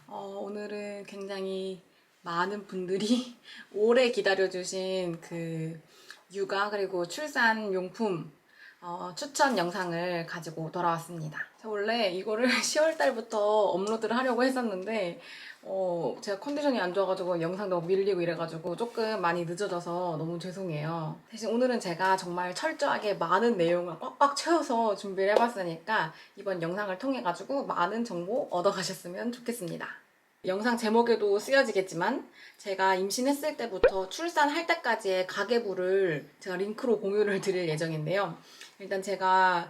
오늘은 굉장히 많은 분들이 오래 기다려주신 그 육아 그리고 출산 용품 추천 영상을 가지고 돌아왔습니다. 제가 원래 이거를 10월 달부터 업로드를 하려고 했었는데 제가 컨디션이 안 좋아가지고 영상 너무 밀리고 이래가지고 조금 많이 늦어져서 너무 죄송해요. 대신 오늘은 제가 정말 철저하게 많은 내용을 꽉꽉 채워서 준비를 해봤으니까 이번 영상을 통해 가지고 많은 정보 얻어가셨으면 좋겠습니다. 영상 제목에도 쓰여지겠지만 제가 임신했을 때부터 출산할 때까지의 가계부를 제가 링크로 공유를 드릴 예정인데요. 일단 제가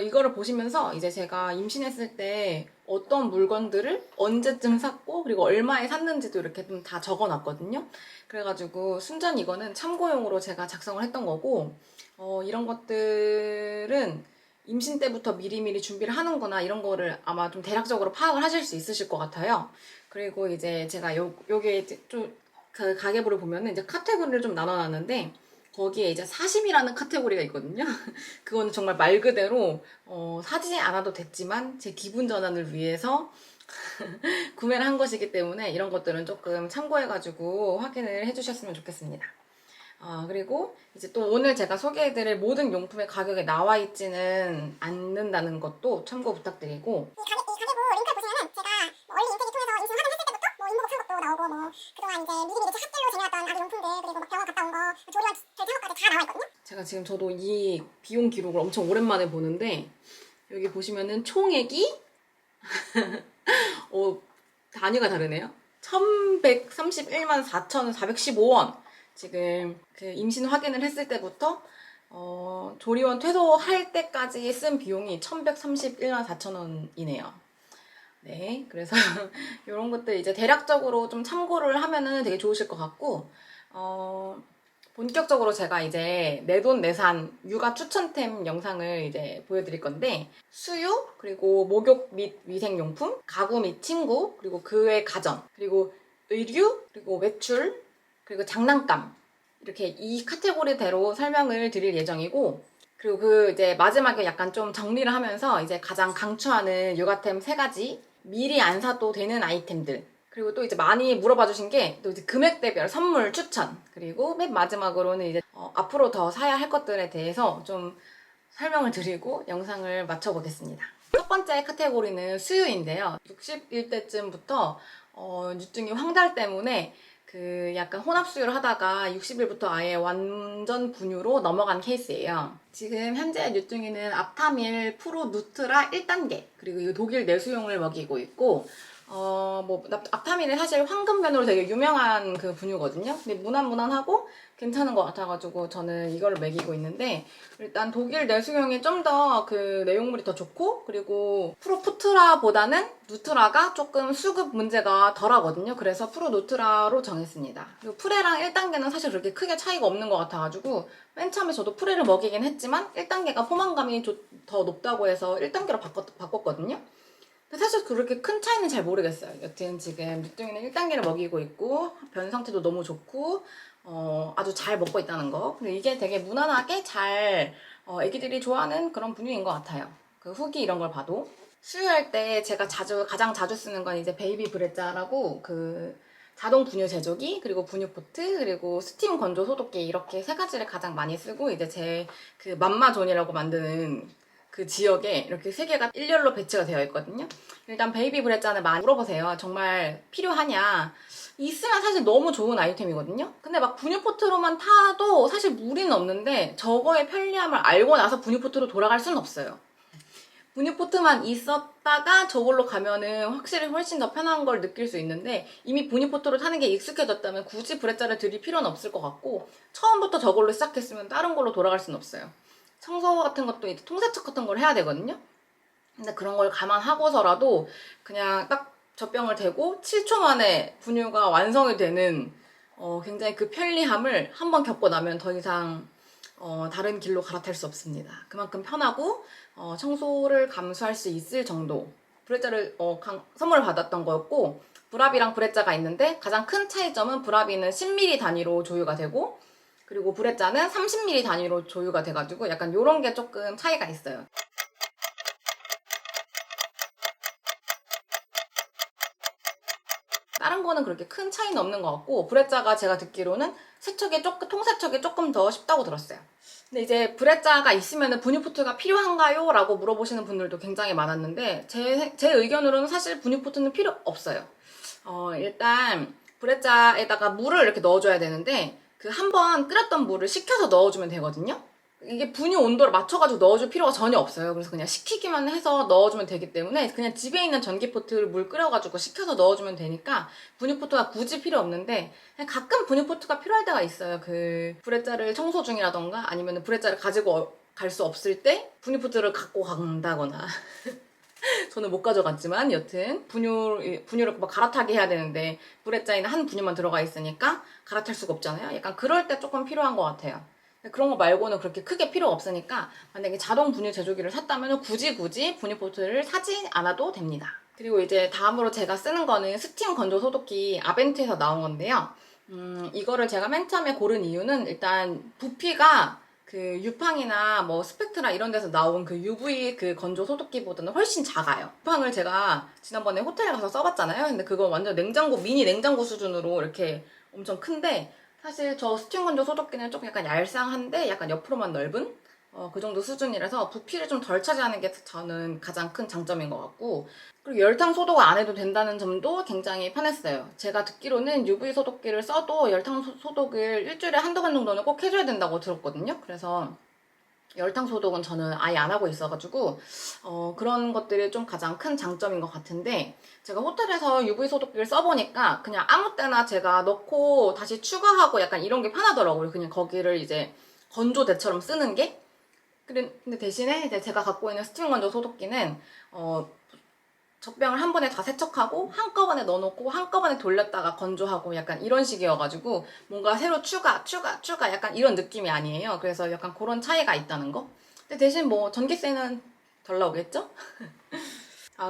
이거를 보시면서 이제 제가 임신했을 때 어떤 물건들을 언제쯤 샀고 그리고 얼마에 샀는지도 이렇게 좀 다 적어놨거든요. 그래가지고 순전히 이거는 참고용으로 제가 작성을 했던 거고 이런 것들은 임신 때부터 미리미리 준비를 하는구나 이런 거를 아마 좀 대략적으로 파악을 하실 수 있으실 것 같아요. 그리고 이제 제가 요게 좀 그 가계부를 보면은 이제 카테고리를 좀 나눠놨는데 거기에 이제 사심이라는 카테고리가 있거든요. 그거는 정말 말 그대로 사지 않아도 됐지만 제 기분 전환을 위해서 구매를 한 것이기 때문에 이런 것들은 조금 참고해가지고 확인을 해주셨으면 좋겠습니다. 그리고 이제 또 오늘 제가 소개해드릴 모든 용품의 가격이 나와 있지는 않는다는 것도 참고 부탁드리고, 이 가계부 링크를 보시면은 제가 얼리 인테기 통해서 임신 확인했을 때부터 뭐 인보고 산 것도 나오고 뭐 그동안 이제 미리미리 제 핫딜로 쟁여놨던 아기 용품들 그리고 막 병원 갔다 온 거 조리원 결제한 것까지 다 나와 있거든요. 제가 지금 저도 이 비용 기록을 엄청 오랜만에 보는데 여기 보시면은 총액이 단위가 다르네요. 1131만 4,415원. 지금 그 임신 확인을 했을 때부터 조리원 퇴소할 때까지 쓴 비용이 1131만 4천원이네요. 네, 그래서 이런 것들 이제 대략적으로 좀 참고를 하면은 되게 좋으실 것 같고, 본격적으로 제가 이제 내돈내산 육아 추천템 영상을 이제 보여드릴 건데, 수유, 그리고 목욕 및 위생용품, 가구 및 침구, 그리고 그 외 가전, 그리고 의류, 그리고 외출, 그리고 장난감, 이렇게 이 카테고리대로 설명을 드릴 예정이고, 그리고 그 이제 마지막에 약간 좀 정리를 하면서 이제 가장 강추하는 육아템 3가지, 미리 안 사도 되는 아이템들, 그리고 또 이제 많이 물어봐 주신 게 또 이제 금액대별 선물 추천, 그리고 맨 마지막으로는 이제 앞으로 더 사야 할 것들에 대해서 좀 설명을 드리고 영상을 마쳐보겠습니다. 첫 번째 카테고리는 수유인데요. 60일 때쯤부터 유증이 황달 때문에 그 약간 혼합 수유를 하다가 60일부터 아예 완전 분유로 넘어간 케이스예요. 지금 현재 유증이는 앞타밀 프로 누트라 1단계, 그리고 이 독일 내수용을 먹이고 있고, 앞타밀이 사실 황금변으로 되게 유명한 그 분유거든요. 근데 무난무난하고 괜찮은 것 같아가지고 저는 이걸 먹이고 있는데, 일단 독일 내수용이 좀 더 그 내용물이 더 좋고, 그리고 프로푸트라보다는 누트라가 조금 수급 문제가 덜 하거든요. 그래서 프로 누트라로 정했습니다. 그리고 프레랑 1단계는 사실 그렇게 크게 차이가 없는 것 같아가지고 맨 처음에 저도 프레를 먹이긴 했지만 1단계가 포만감이 더 높다고 해서 1단계로 바꿨거든요. 근데 사실 그렇게 큰 차이는 잘 모르겠어요. 여튼 지금 늦둥이는 1단계를 먹이고 있고 변 상태도 너무 좋고 아주 잘 먹고 있다는 거. 그리고 이게 되게 무난하게 잘 애기들이 좋아하는 그런 분유인 것 같아요. 그 후기 이런 걸 봐도. 수유할 때 제가 가장 자주 쓰는 건 이제 베이비 브레자라고 그 자동 분유 제조기, 그리고 분유 포트, 그리고 스팀 건조 소독기, 이렇게 3가지를 가장 많이 쓰고, 이제 제 그 맘마존이라고 만드는 그 지역에 이렇게 3개가 일렬로 배치가 되어 있거든요. 일단 베이비 브레자는 많이 물어보세요. 정말 필요하냐? 있으면 사실 너무 좋은 아이템이거든요. 근데 막 분유포트로만 타도 사실 무리는 없는데 저거의 편리함을 알고 나서 분유포트로 돌아갈 수는 없어요. 분유포트만 있었다가 저걸로 가면은 확실히 훨씬 더 편한 걸 느낄 수 있는데, 이미 분유포트로 타는 게 익숙해졌다면 굳이 브레자를 들일 필요는 없을 것 같고, 처음부터 저걸로 시작했으면 다른 걸로 돌아갈 수는 없어요. 청소 같은 것도 이제 통세척 같은 걸 해야 되거든요. 근데 그런 걸 감안하고서라도 그냥 딱 젖병을 대고 7초 만에 분유가 완성이 되는 굉장히 그 편리함을 한번 겪고 나면 더 이상 다른 길로 갈아탈 수 없습니다. 그만큼 편하고 청소를 감수할 수 있을 정도 브레자를 선물을 받았던 거였고, 브라비랑 브레자가 있는데 가장 큰 차이점은 브라비는 10ml 단위로 조유가 되고, 그리고 브레자는 30ml 단위로 조유가 돼가지고 약간 요런 게 조금 차이가 있어요. 다른 거는 그렇게 큰 차이는 없는 것 같고, 브레자가 제가 듣기로는 통세척이 조금 더 쉽다고 들었어요. 근데 이제 브레자가 있으면 분유포트가 필요한가요? 라고 물어보시는 분들도 굉장히 많았는데, 제 의견으로는 사실 분유포트는 필요 없어요. 일단 브레자에다가 물을 이렇게 넣어줘야 되는데, 그 한번 끓였던 물을 식혀서 넣어주면 되거든요. 이게 분유 온도를 맞춰가지고 넣어줄 필요가 전혀 없어요. 그래서 그냥 식히기만 해서 넣어주면 되기 때문에 그냥 집에 있는 전기포트를 물 끓여가지고 식혀서 넣어주면 되니까 분유포트가 굳이 필요 없는데, 그냥 가끔 분유포트가 필요할 때가 있어요. 그 브레자를 청소 중이라던가 아니면 브레자를 가지고 갈 수 없을 때 분유포트를 갖고 간다거나 저는 못 가져갔지만 여튼 분유를 막 갈아타게 해야 되는데 브레자에는 한 분유만 들어가 있으니까 갈아탈 수가 없잖아요. 약간 그럴 때 조금 필요한 것 같아요. 그런 거 말고는 그렇게 크게 필요 없으니까 만약에 자동 분유 제조기를 샀다면 굳이 분유포트를 사지 않아도 됩니다. 그리고 이제 다음으로 제가 쓰는 거는 스팀 건조 소독기 아벤트에서 나온 건데요. 이거를 제가 맨 처음에 고른 이유는 일단 부피가 그 유팡이나 뭐 스펙트라 이런 데서 나온 그 UV 그 건조 소독기보다는 훨씬 작아요. 유팡을 제가 지난번에 호텔에 가서 써봤잖아요. 근데 그거 완전 미니 냉장고 수준으로 이렇게 엄청 큰데, 사실 저 스팀 건조 소독기는 조금 약간 얄쌍한데 약간 옆으로만 넓은 그 정도 수준이라서 부피를 좀 덜 차지하는 게 저는 가장 큰 장점인 것 같고, 그리고 열탕 소독을 안 해도 된다는 점도 굉장히 편했어요. 제가 듣기로는 UV 소독기를 써도 열탕 소독을 일주일에 한두 번 정도는 꼭 해줘야 된다고 들었거든요. 그래서 열탕 소독은 저는 아예 안 하고 있어가지고 그런 것들이 좀 가장 큰 장점인 것 같은데, 제가 호텔에서 UV 소독기를 써보니까 그냥 아무 때나 제가 넣고 다시 추가하고 약간 이런 게 편하더라고요. 그냥 거기를 이제 건조대처럼 쓰는 게. 근데 대신에 이제 제가 갖고 있는 스팀 건조 소독기는 젖병을 한 번에 다 세척하고 한꺼번에 넣어놓고 한꺼번에 돌렸다가 건조하고 약간 이런 식이어가지고 뭔가 새로 추가 약간 이런 느낌이 아니에요. 그래서 약간 그런 차이가 있다는 거. 근데 대신 뭐 전기세는 덜 나오겠죠?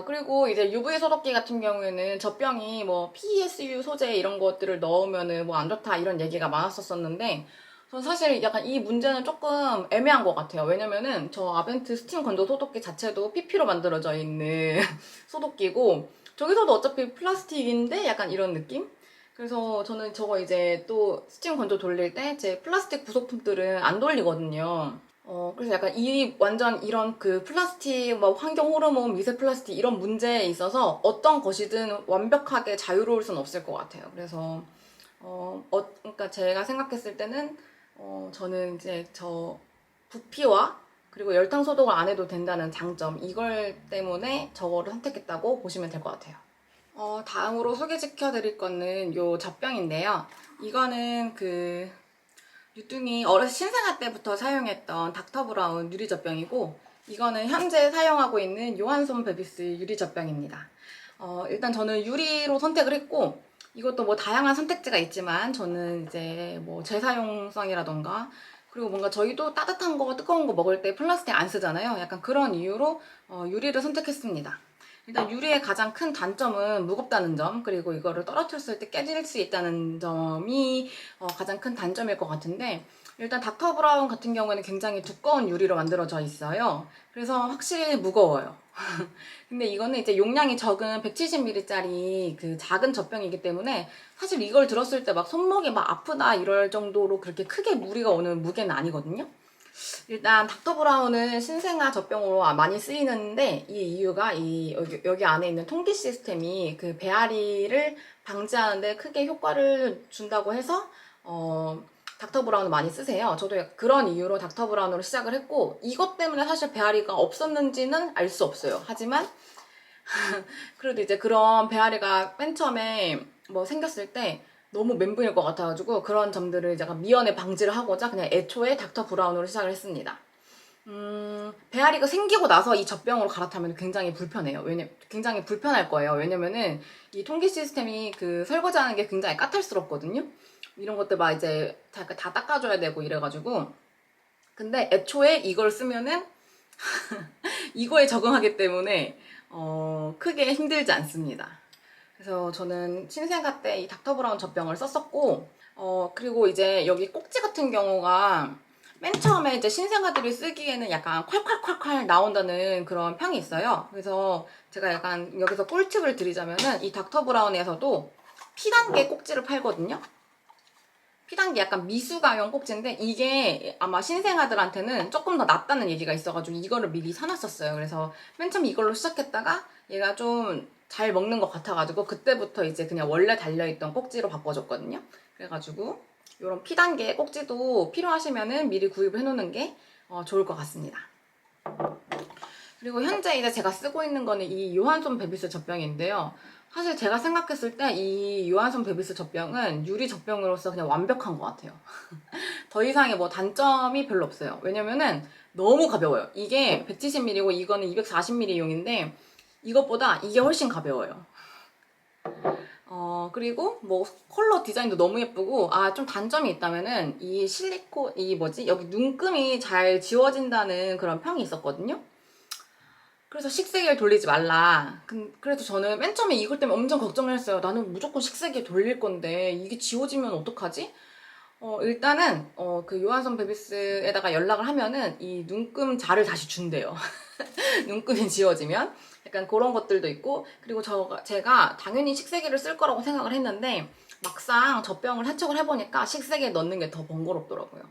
그리고 이제 UV 소독기 같은 경우에는 젖병이 뭐 PSU 소재 이런 것들을 넣으면은 뭐 안 좋다 이런 얘기가 많았었는데, 전 사실 약간 이 문제는 조금 애매한 것 같아요. 왜냐면은 저 아벤트 스팀 건조 소독기 자체도 PP로 만들어져 있는 소독기고, 저기서도 어차피 플라스틱인데 약간 이런 느낌? 그래서 저는 저거 이제 또 스팀 건조 돌릴 때 제 플라스틱 부속품들은 안 돌리거든요. 그래서 약간 완전 이런 그 플라스틱, 뭐 환경 호르몬, 미세 플라스틱 이런 문제에 있어서 어떤 것이든 완벽하게 자유로울 수는 없을 것 같아요. 그래서, 그러니까 제가 생각했을 때는, 저는 이제 저 부피와 그리고 열탕 소독을 안 해도 된다는 장점, 이걸 때문에 저거를 선택했다고 보시면 될 것 같아요. 다음으로 소개시켜 드릴 거는 요 젖병인데요. 이거는 그 유뚱이 신생아 때부터 사용했던 닥터 브라운 유리 젖병이고, 이거는 현재 사용하고 있는 요한손 베비스 유리 젖병입니다. 일단 저는 유리로 선택을 했고, 이것도 뭐 다양한 선택지가 있지만 저는 이제 뭐 재사용성이라던가, 그리고 뭔가 저희도 따뜻한 거 뜨거운 거 먹을 때 플라스틱 안 쓰잖아요. 약간 그런 이유로 유리를 선택했습니다. 일단 유리의 가장 큰 단점은 무겁다는 점, 그리고 이거를 떨어뜨렸을 때 깨질 수 있다는 점이 가장 큰 단점일 것 같은데, 일단 닥터 브라운 같은 경우에는 굉장히 두꺼운 유리로 만들어져 있어요. 그래서 확실히 무거워요. 근데 이거는 이제 용량이 적은 170ml짜리 그 작은 젖병이기 때문에 사실 이걸 들었을 때 막 손목이 막 아프다 이럴 정도로 그렇게 크게 무리가 오는 무게는 아니거든요. 일단 닥터 브라운은 신생아 젖병으로 많이 쓰이는데, 이 이유가 여기 안에 있는 통기 시스템이 그 배앓이를 방지하는데 크게 효과를 준다고 해서 닥터 브라운을 많이 쓰세요. 저도 그런 이유로 닥터 브라운으로 시작을 했고, 이것 때문에 사실 배앓이가 없었는지는 알 수 없어요. 하지만 그래도 이제 그런 배앓이가 맨 처음에 뭐 생겼을 때 너무 멘붕일 것 같아가지고 그런 점들을 약간 미연에 방지를 하고자 그냥 애초에 닥터 브라운으로 시작을 했습니다. 배앓이가 생기고 나서 이 젖병으로 갈아타면 굉장히 불편해요. 굉장히 불편할 거예요. 왜냐면은 이 통기 시스템이 그 설거지하는 게 굉장히 까탈스럽거든요. 이런 것들 막 이제 다 닦아줘야 되고 이래가지고. 근데 애초에 이걸 쓰면은 이거에 적응하기 때문에 크게 힘들지 않습니다. 그래서 저는 신생아 때 이 닥터 브라운 젖병을 썼었고, 그리고 이제 여기 꼭지 같은 경우가 맨 처음에 이제 신생아들이 쓰기에는 약간 콸콸콸콸 나온다는 그런 평이 있어요. 그래서 제가 약간 여기서 꿀팁을 드리자면은 이 닥터 브라운에서도 P단계 꼭지를 팔거든요. P단계 약간 미수가용 꼭지인데 이게 아마 신생아들한테는 조금 더 낫다는 얘기가 있어가지고 이거를 미리 사놨었어요. 그래서 맨 처음 이걸로 시작했다가 얘가 좀 잘 먹는 것 같아가지고 그때부터 이제 그냥 원래 달려있던 꼭지로 바꿔줬거든요. 그래가지고 이런 P단계 꼭지도 필요하시면은 미리 구입을 해놓는 게 좋을 것 같습니다. 그리고 현재 이제 제가 쓰고 있는 거는 이 요한손 베비스 젖병인데요. 사실 제가 생각했을 때 이 요한손 베비스 젖병은 유리 젖병으로서 그냥 완벽한 것 같아요. 더 이상의 뭐 단점이 별로 없어요. 왜냐면은 너무 가벼워요. 이게 170ml고 이거는 240ml용인데 이것보다 이게 훨씬 가벼워요. 그리고 뭐 컬러 디자인도 너무 예쁘고 좀 단점이 있다면은 이 실리콘 여기 눈금이 잘 지워진다는 그런 평이 있었거든요. 그래서 식세기를 돌리지 말라. 그래서 저는 맨 처음에 이걸 때문에 엄청 걱정을 했어요. 나는 무조건 식세기에 돌릴 건데 이게 지워지면 어떡하지? 일단은 그 요한손 베비스에다가 연락을 하면은 이 눈금 자를 다시 준대요. 눈금이 지워지면 약간 그런 것들도 있고, 그리고 제가 당연히 식세기를 쓸 거라고 생각을 했는데 막상 젖병을 세척을 해보니까 식세기에 넣는 게 더 번거롭더라고요.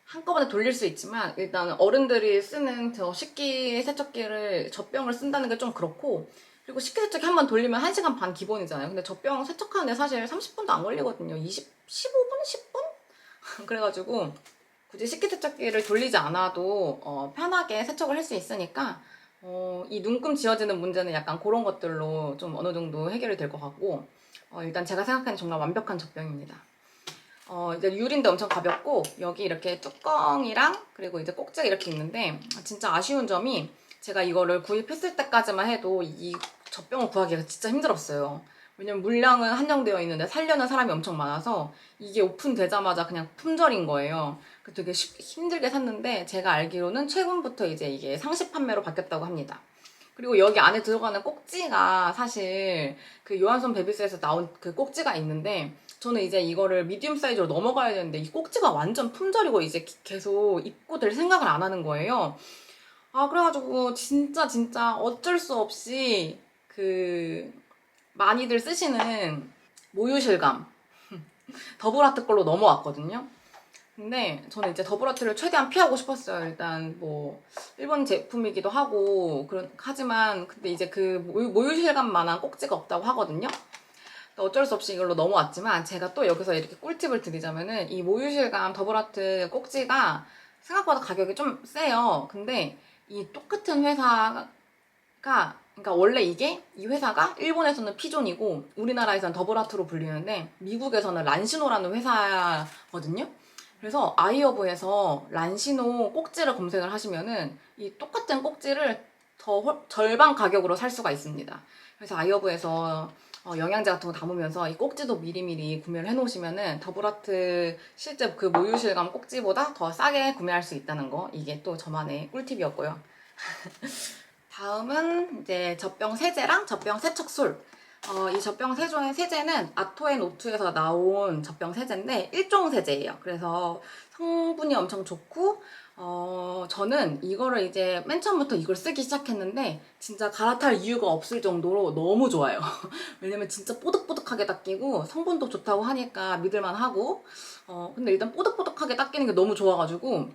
한꺼번에 돌릴 수 있지만 일단 어른들이 쓰는 저 식기 세척기를 젖병을 쓴다는 게 좀 그렇고, 그리고 식기세척기 한 번 돌리면 1시간 반 기본이잖아요. 근데 젖병 세척하는데 사실 30분도 안 걸리거든요. 15분? 10분? 그래가지고 굳이 식기세척기를 돌리지 않아도 편하게 세척을 할 수 있으니까 이 눈금 지워지는 문제는 약간 그런 것들로 좀 어느 정도 해결이 될 것 같고, 일단 제가 생각하는 정말 완벽한 젖병입니다. 이제 유리인데 엄청 가볍고 여기 이렇게 뚜껑이랑 그리고 이제 꼭지가 이렇게 있는데 진짜 아쉬운 점이 제가 이거를 구입했을 때까지만 해도 이 젖병을 구하기가 진짜 힘들었어요. 왜냐면 물량은 한정되어 있는데 살려는 사람이 엄청 많아서 이게 오픈되자마자 그냥 품절인 거예요. 그래서 되게 힘들게 샀는데 제가 알기로는 최근부터 이제 이게 상시 판매로 바뀌었다고 합니다. 그리고 여기 안에 들어가는 꼭지가 사실 그 요한손 베비스에서 나온 그 꼭지가 있는데 저는 이제 이거를 미디움 사이즈로 넘어가야 되는데 이 꼭지가 완전 품절이고 이제 계속 입고 될 생각을 안 하는 거예요. 그래가지고 진짜 어쩔 수 없이 그 많이들 쓰시는 모유실감 더블아트 걸로 넘어왔거든요. 근데 저는 이제 더블아트를 최대한 피하고 싶었어요. 일단 뭐 일본 제품이기도 하고 하지만 근데 이제 그 모유실감만한 꼭지가 없다고 하거든요. 어쩔 수 없이 이걸로 넘어왔지만 제가 또 여기서 이렇게 꿀팁을 드리자면은 이 모유실감 더블아트 꼭지가 생각보다 가격이 좀 세요. 근데 이 똑같은 회사가 그러니까 원래 이 회사가 일본에서는 피존이고 우리나라에서는 더블아트로 불리는데 미국에서는 란시노라는 회사거든요. 그래서 아이허브에서 란시노 꼭지를 검색을 하시면은 이 똑같은 꼭지를 더 절반 가격으로 살 수가 있습니다. 그래서 아이허브에서 영양제 같은 거 담으면서 이 꼭지도 미리미리 구매를 해놓으시면은 더블아트 실제 그 모유실감 꼭지보다 더 싸게 구매할 수 있다는 거, 이게 또 저만의 꿀팁이었고요. 다음은 이제 젖병 세제랑 젖병 세척솔. 이 젖병 세제는 아토앤오투에서 나온 젖병 세제인데 1종 세제예요. 그래서 성분이 엄청 좋고 저는 이거를 이제 맨 처음부터 이걸 쓰기 시작했는데 진짜 갈아탈 이유가 없을 정도로 너무 좋아요. 왜냐면 진짜 뽀득뽀득하게 닦이고 성분도 좋다고 하니까 믿을만 하고 근데 일단 뽀득뽀득하게 닦이는 게 너무 좋아가지고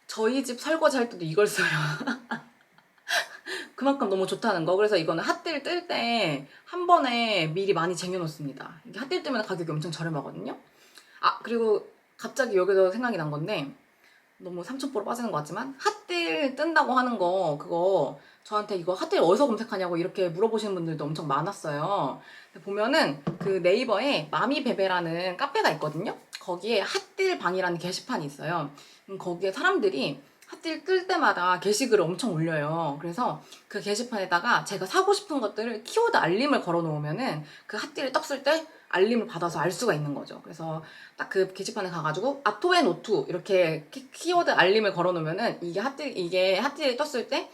저희 집 설거지 할 때도 이걸 써요. 그만큼 너무 좋다는 거. 그래서 이거는 핫딜 뜰 때 한 번에 미리 많이 쟁여놓습니다. 이게 핫딜 뜨면 가격이 엄청 저렴하거든요. 그리고 갑자기 여기서 생각이 난 건데 너무 삼천포로 빠지는 것 같지만 핫딜 뜬다고 하는 거, 그거 저한테 이거 핫딜 어디서 검색하냐고 이렇게 물어보시는 분들도 엄청 많았어요. 보면은 그 네이버에 마미베베라는 카페가 있거든요. 거기에 핫딜 방이라는 게시판이 있어요. 거기에 사람들이 핫딜 뜰 때마다 게시글을 엄청 올려요. 그래서 그 게시판에다가 제가 사고 싶은 것들을 키워드 알림을 걸어 놓으면은 그 핫딜이 떴을 때 알림을 받아서 알 수가 있는 거죠. 그래서 딱 그 게시판에 가가지고 아토앤오투 이렇게 키워드 알림을 걸어 놓으면은 이게 핫딜이 떴을 때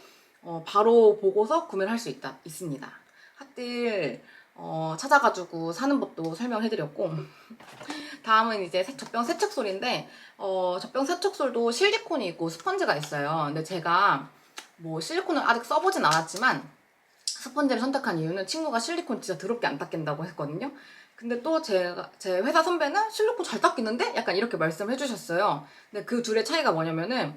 바로 보고서 구매를 할 수 있습니다. 핫딜 찾아가지고 사는 법도 설명해드렸고 다음은 이제 젖병 세척솔인데 젖병 세척솔도 실리콘이 있고 스펀지가 있어요. 근데 제가 뭐 실리콘을 아직 써보진 않았지만 스펀지를 선택한 이유는 친구가 실리콘 진짜 더럽게 안 닦인다고 했거든요. 근데 또 제 회사 선배는 실리콘 잘 닦이는데? 약간 이렇게 말씀을 해주셨어요. 근데 그 둘의 차이가 뭐냐면은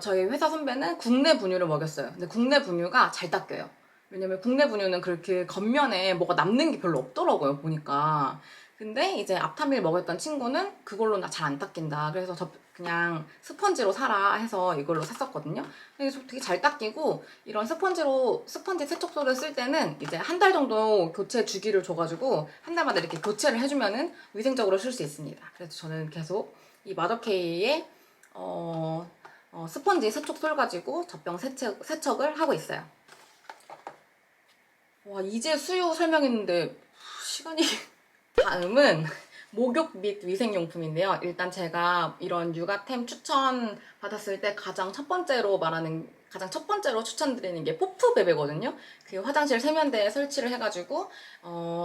저희 회사 선배는 국내 분유를 먹였어요. 근데 국내 분유가 잘 닦여요. 왜냐면 국내 분유는 그렇게 겉면에 뭐가 남는 게 별로 없더라고요, 보니까. 근데 이제 앞타밀 먹였던 친구는 그걸로 나 잘 안 닦인다. 그래서 저 그냥 스펀지로 사라 해서 이걸로 샀었거든요. 그래서 되게 잘 닦이고, 이런 스펀지 세척소를 쓸 때는 이제 한 달 정도 교체 주기를 줘가지고 한 달마다 이렇게 교체를 해주면은 위생적으로 쓸 수 있습니다. 그래서 저는 계속 이 마더케이의 스펀지 세척솔 가지고 젖병 세척을 하고 있어요. 와, 이제 수요 설명했는데 시간이 다음은 목욕 및 위생용품인데요. 일단 제가 이런 육아템 추천 받았을 때 가장 첫 번째로 추천드리는 게 포프베베거든요. 그 화장실 세면대에 설치를 해가지고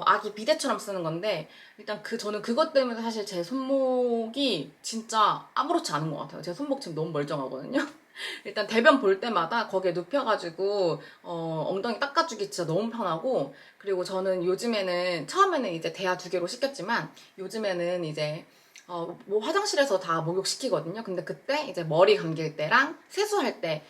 아기 비데처럼 쓰는 건데, 일단 저는 그것 때문에 사실 제 손목이 진짜 아무렇지 않은 것 같아요. 제 손목 지금 너무 멀쩡하거든요. 일단 대변 볼 때마다 거기에 눕혀가지고 엉덩이 닦아주기 진짜 너무 편하고, 그리고 저는 요즘에는 처음에는 이제 대야 2개로 시켰지만 요즘에는 이제 뭐 화장실에서 다 목욕시키거든요. 근데 그때 이제 머리 감길 때랑 세수할 때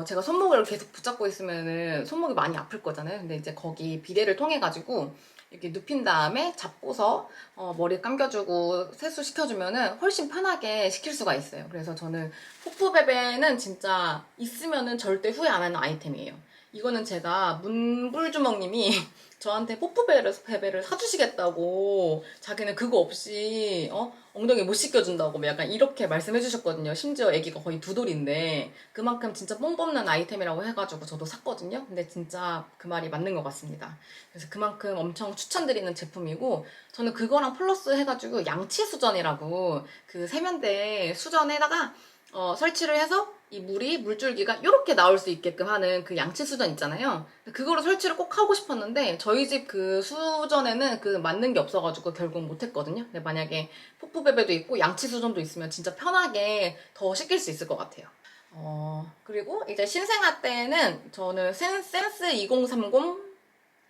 제가 손목을 계속 붙잡고 있으면은 손목이 많이 아플 거잖아요. 근데 이제 거기 비데를 통해 가지고 이렇게 눕힌 다음에 잡고서 머리 감겨주고 세수시켜주면은 훨씬 편하게 시킬 수가 있어요. 그래서 저는 포프베베는 진짜 있으면은 절대 후회 안 하는 아이템이에요. 이거는 제가 문불주먹님이 저한테 포프베베를 사주시겠다고, 자기는 그거 없이 엉덩이 못 씻겨준다고 약간 이렇게 말씀해 주셨거든요. 심지어 애기가 거의 2돌인데 그만큼 진짜 뽕 뽑는 아이템이라고 해가지고 저도 샀거든요. 근데 진짜 그 말이 맞는 것 같습니다. 그래서 그만큼 엄청 추천드리는 제품이고, 저는 그거랑 플러스 해가지고 양치수전이라고 그 세면대 수전에다가 설치를 해서 이 물줄기가 이렇게 나올 수 있게끔 하는 그 양치 수전 있잖아요. 그거를 설치를 꼭 하고 싶었는데 저희 집 그 수전에는 그 맞는 게 없어가지고 결국 못했거든요. 근데 만약에 포프베베도 있고 양치 수전도 있으면 진짜 편하게 더 씻길 수 있을 것 같아요. 그리고 이제 신생아 때는 저는 센스 2030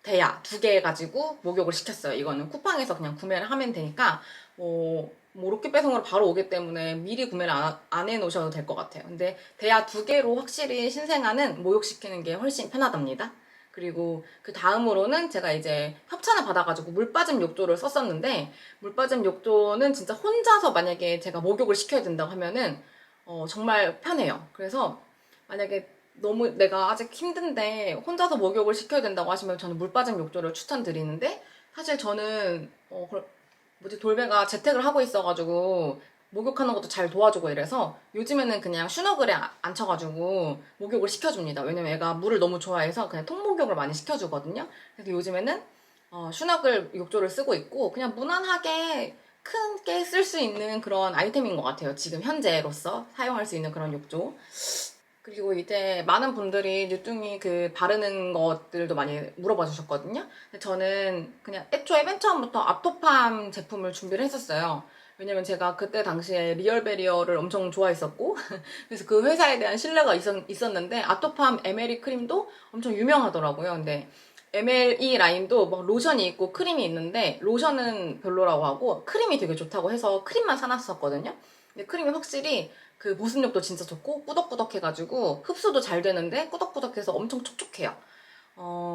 대야 2개 가지고 목욕을 시켰어요. 이거는 쿠팡에서 그냥 구매를 하면 되니까 뭐 로켓 배송으로 바로 오기 때문에 미리 구매를 안 해놓으셔도 될 것 같아요. 근데 대야 2개로 확실히 신생아는 목욕시키는 게 훨씬 편하답니다. 그리고 그 다음으로는 제가 이제 협찬을 받아가지고 물빠짐 욕조를 썼었는데, 물빠짐 욕조는 진짜 혼자서 만약에 제가 목욕을 시켜야 된다고 하면은 정말 편해요. 그래서 만약에 너무 내가 아직 힘든데 혼자서 목욕을 시켜야 된다고 하시면 저는 물빠짐 욕조를 추천드리는데, 사실 저는 돌베가 재택을 하고 있어가지고 목욕하는 것도 잘 도와주고 이래서 요즘에는 그냥 슈너글에 앉혀가지고 목욕을 시켜줍니다. 왜냐면 애가 물을 너무 좋아해서 그냥 통목욕을 많이 시켜주거든요. 그래서 요즘에는 슈너글 욕조를 쓰고 있고, 그냥 무난하게 크게 쓸 수 있는 그런 아이템인 것 같아요. 지금 현재로서 사용할 수 있는 그런 욕조. 그리고 이제 많은 분들이 뉴뚱이 그 바르는 것들도 많이 물어봐 주셨거든요. 근데 저는 그냥 애초에 맨 처음부터 아토팜 제품을 준비를 했었어요. 왜냐면 제가 그때 당시에 리얼베리어를 엄청 좋아했었고 그래서 그 회사에 대한 신뢰가 있었는데, 아토팜 에메리 크림도 엄청 유명하더라고요. 근데 MLE 라인도 막 로션이 있고 크림이 있는데, 로션은 별로라고 하고 크림이 되게 좋다고 해서 크림만 사놨었거든요. 근데 크림이 확실히 그 보습력도 진짜 좋고 꾸덕꾸덕해가지고 흡수도 잘 되는데 꾸덕꾸덕해서 엄청 촉촉해요.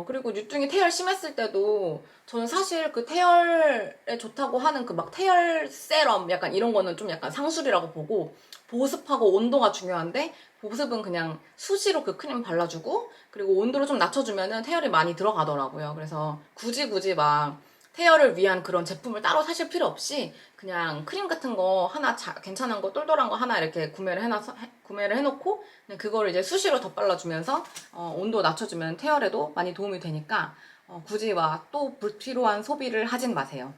그리고 뉴뚱이 태열 심했을 때도 저는 사실 그 태열에 좋다고 하는 그 막 태열 세럼 약간 이런 거는 좀 약간 상술이라고 보고, 보습하고 온도가 중요한데 보습은 그냥 수시로 그 크림 발라주고 그리고 온도를 좀 낮춰주면은 태열이 많이 들어가더라고요. 그래서 굳이 막 태열을 위한 그런 제품을 따로 사실 필요 없이 그냥 크림 같은 거 하나 괜찮은 거 똘똘한 거 하나 이렇게 구매를 해놓고 그냥 그거를 이제 수시로 덧발라주면서 온도 낮춰주면 태열에도 많이 도움이 되니까 굳이 막 또 불필요한 소비를 하진 마세요.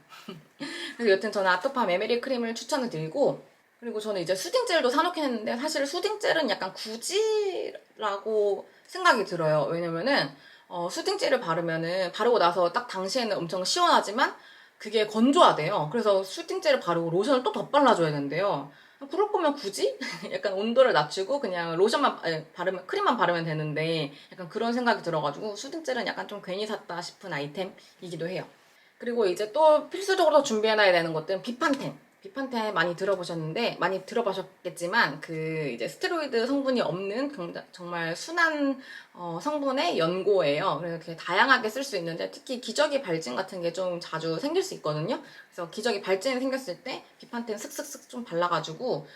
그래서 여튼 저는 아토팜 에메리 크림을 추천을 드리고, 그리고 저는 이제 수딩젤도 사놓긴 했는데 사실 수딩젤은 약간 굳이라고 생각이 들어요. 왜냐면은 수딩젤을 바르고 나서 딱 당시에는 엄청 시원하지만 그게 건조하대요. 그래서 수딩젤을 바르고 로션을 또 덧발라줘야 된대요. 그럴 거면 굳이 약간 온도를 낮추고 그냥 로션만 바르면 크림만 바르면 되는데 약간 그런 생각이 들어가지고 수딩젤은 약간 좀 괜히 샀다 싶은 아이템이기도 해요. 그리고 이제 또 필수적으로 준비해놔야 되는 것들은 비판템. 비판템 많이 들어보셨는데, 많이 들어보셨겠지만, 그 이제 스테로이드 성분이 없는 정말 순한 성분의 연고예요. 그래서 이렇게 다양하게 쓸 수 있는데, 특히 기저귀 발진 같은 게 좀 자주 생길 수 있거든요. 그래서 기저귀 발진이 생겼을 때 비판템 슥슥슥 좀 발라가지고,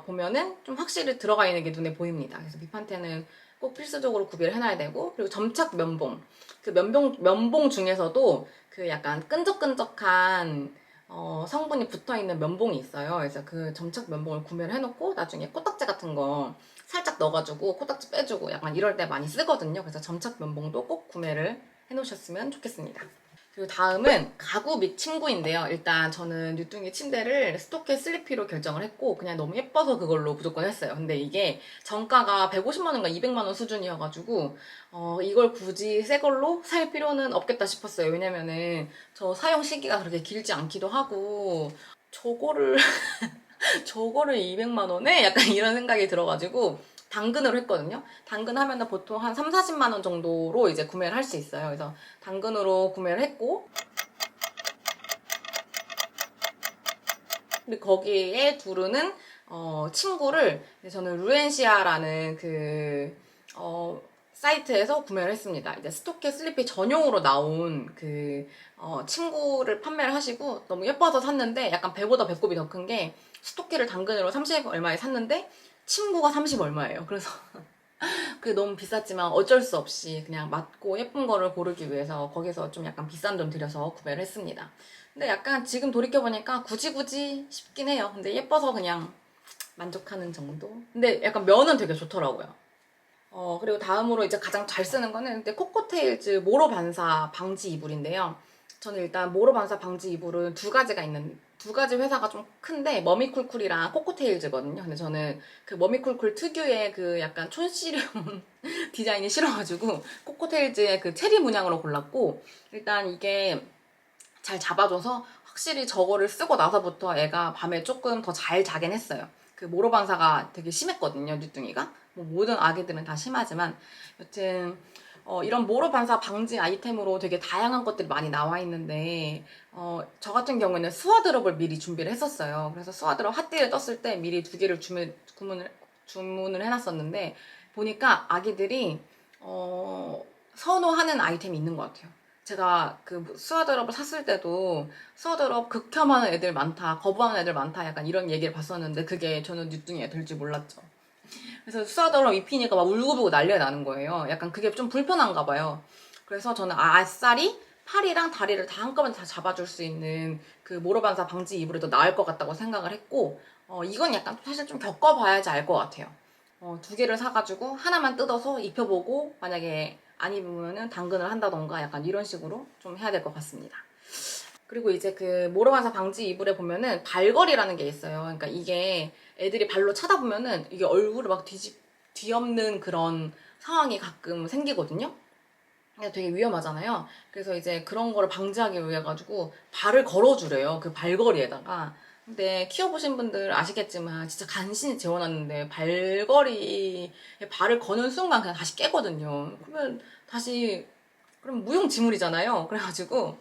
보면은 좀 확실히 들어가 있는 게 눈에 보입니다. 그래서 비판템은 꼭 필수적으로 구비를 해놔야 되고, 그리고 점착 면봉. 그 면봉 중에서도 그 약간 끈적끈적한 성분이 붙어있는 면봉이 있어요. 그래서 그 점착 면봉을 구매를 해놓고 나중에 코딱지 같은 거 살짝 넣어가지고 코딱지 빼주고 약간 이럴 때 많이 쓰거든요. 그래서 점착 면봉도 꼭 구매를 해놓으셨으면 좋겠습니다. 그리고 다음은 가구 및 침구인데요. 일단 저는 뉴뚱이 침대를 스토켓 슬리피로 결정을 했고 그냥 너무 예뻐서 그걸로 무조건 했어요. 근데 이게 정가가 150만 원인가 200만 원 수준이어가지고 이걸 굳이 새 걸로 살 필요는 없겠다 싶었어요. 왜냐면은 저 사용 시기가 그렇게 길지 않기도 하고 저거를 저거를 200만 원에 약간 이런 생각이 들어가지고 당근으로 했거든요. 당근하면은 보통 한 3, 40만 원 정도로 이제 구매를 할 수 있어요. 그래서 당근으로 구매를 했고 근데 거기에 두르는 침구를 저는 루엔시아라는 그 사이트에서 구매를 했습니다. 이제 스토켓 슬리피 전용으로 나온 그 침구를 판매를 하시고 너무 예뻐서 샀는데 약간 배보다 배꼽이 더 큰 게 스토키를 당근으로 30 얼마에 샀는데 침구가 30 얼마예요. 그래서 그게 너무 비쌌지만 어쩔 수 없이 그냥 맞고 예쁜 거를 고르기 위해서 거기서 좀 약간 비싼 돈 들여서 구매를 했습니다. 근데 약간 지금 돌이켜보니까 굳이 싶긴 해요. 근데 예뻐서 그냥 만족하는 정도? 근데 약간 면은 되게 좋더라고요. 그리고 다음으로 이제 가장 잘 쓰는 거는 근데 코코테일즈 모로 반사 방지 이불인데요. 저는 일단 모로 반사 방지 이불은 두 가지 회사가 좀 큰데 머미쿨쿨이랑 코코테일즈거든요. 근데 저는 그 머미쿨쿨 특유의 그 약간 촌스러운 디자인이 싫어가지고 코코테일즈의 그 체리 문양으로 골랐고 일단 이게 잘 잡아줘서 확실히 저거를 쓰고 나서부터 애가 밤에 조금 더 잘 자긴 했어요. 그 모로 반사가 되게 심했거든요, 뉴뚱이가. 뭐 모든 아기들은 다 심하지만 여튼 이런 모로 반사 방지 아이템으로 되게 다양한 것들이 많이 나와 있는데 저 같은 경우에는 스와드럽을 미리 준비를 했었어요. 그래서 스와드럽 핫딜을 떴을 때 미리 두 개를 주문을 해놨었는데 보니까 아기들이 선호하는 아이템이 있는 것 같아요. 제가 그 스와드럽을 샀을 때도 스와드럽 극혐하는 애들 많다, 거부하는 애들 많다 약간 이런 얘기를 봤었는데 그게 저는 뉴뚱이에 될 줄 몰랐죠. 그래서 스와드럽 입히니까 막 울고불고 난리가 나는 거예요. 약간 그게 좀 불편한가 봐요. 그래서 저는 아싸리 팔이랑 다리를 다 한꺼번에 다 잡아줄 수 있는 그 모로반사 방지 이불이 더 나을 것 같다고 생각을 했고 이건 약간 사실 좀 겪어봐야지 알 것 같아요. 두 개를 사가지고 하나만 뜯어서 입혀보고 만약에 안 입으면은 당근을 한다던가 약간 이런 식으로 좀 해야 될 것 같습니다. 그리고 이제 그 모로반사 방지 이불에 보면은 발걸이라는 게 있어요. 그러니까 이게 애들이 발로 차다 보면은 이게 얼굴을 막 뒤엎는 그런 상황이 가끔 생기거든요. 근데 되게 위험하잖아요. 그래서 이제 그런 거를 방지하기 위해 가지고 발을 걸어주래요. 그 발걸이에다가. 근데 키워보신 분들 아시겠지만 진짜 간신히 재워놨는데 발걸이에 발을 거는 순간 그냥 다시 깨거든요. 그러면 다시 그럼 무용지물이잖아요. 그래가지고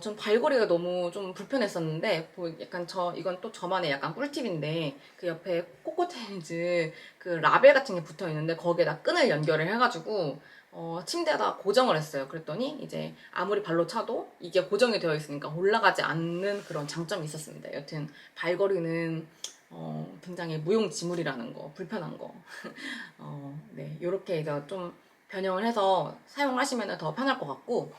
전 발걸이가 너무 좀 불편했었는데, 약간 이건 또 저만의 약간 꿀팁인데, 그 옆에 코코테일즈 그 라벨 같은 게 붙어 있는데, 거기에다 끈을 연결을 해가지고, 침대에다 고정을 했어요. 그랬더니, 이제 아무리 발로 차도 이게 고정이 되어 있으니까 올라가지 않는 그런 장점이 있었습니다. 여튼, 발걸이는, 굉장히 무용지물이라는 거, 불편한 거. 네, 요렇게 이제 좀 변형을 해서 사용하시면 더 편할 것 같고,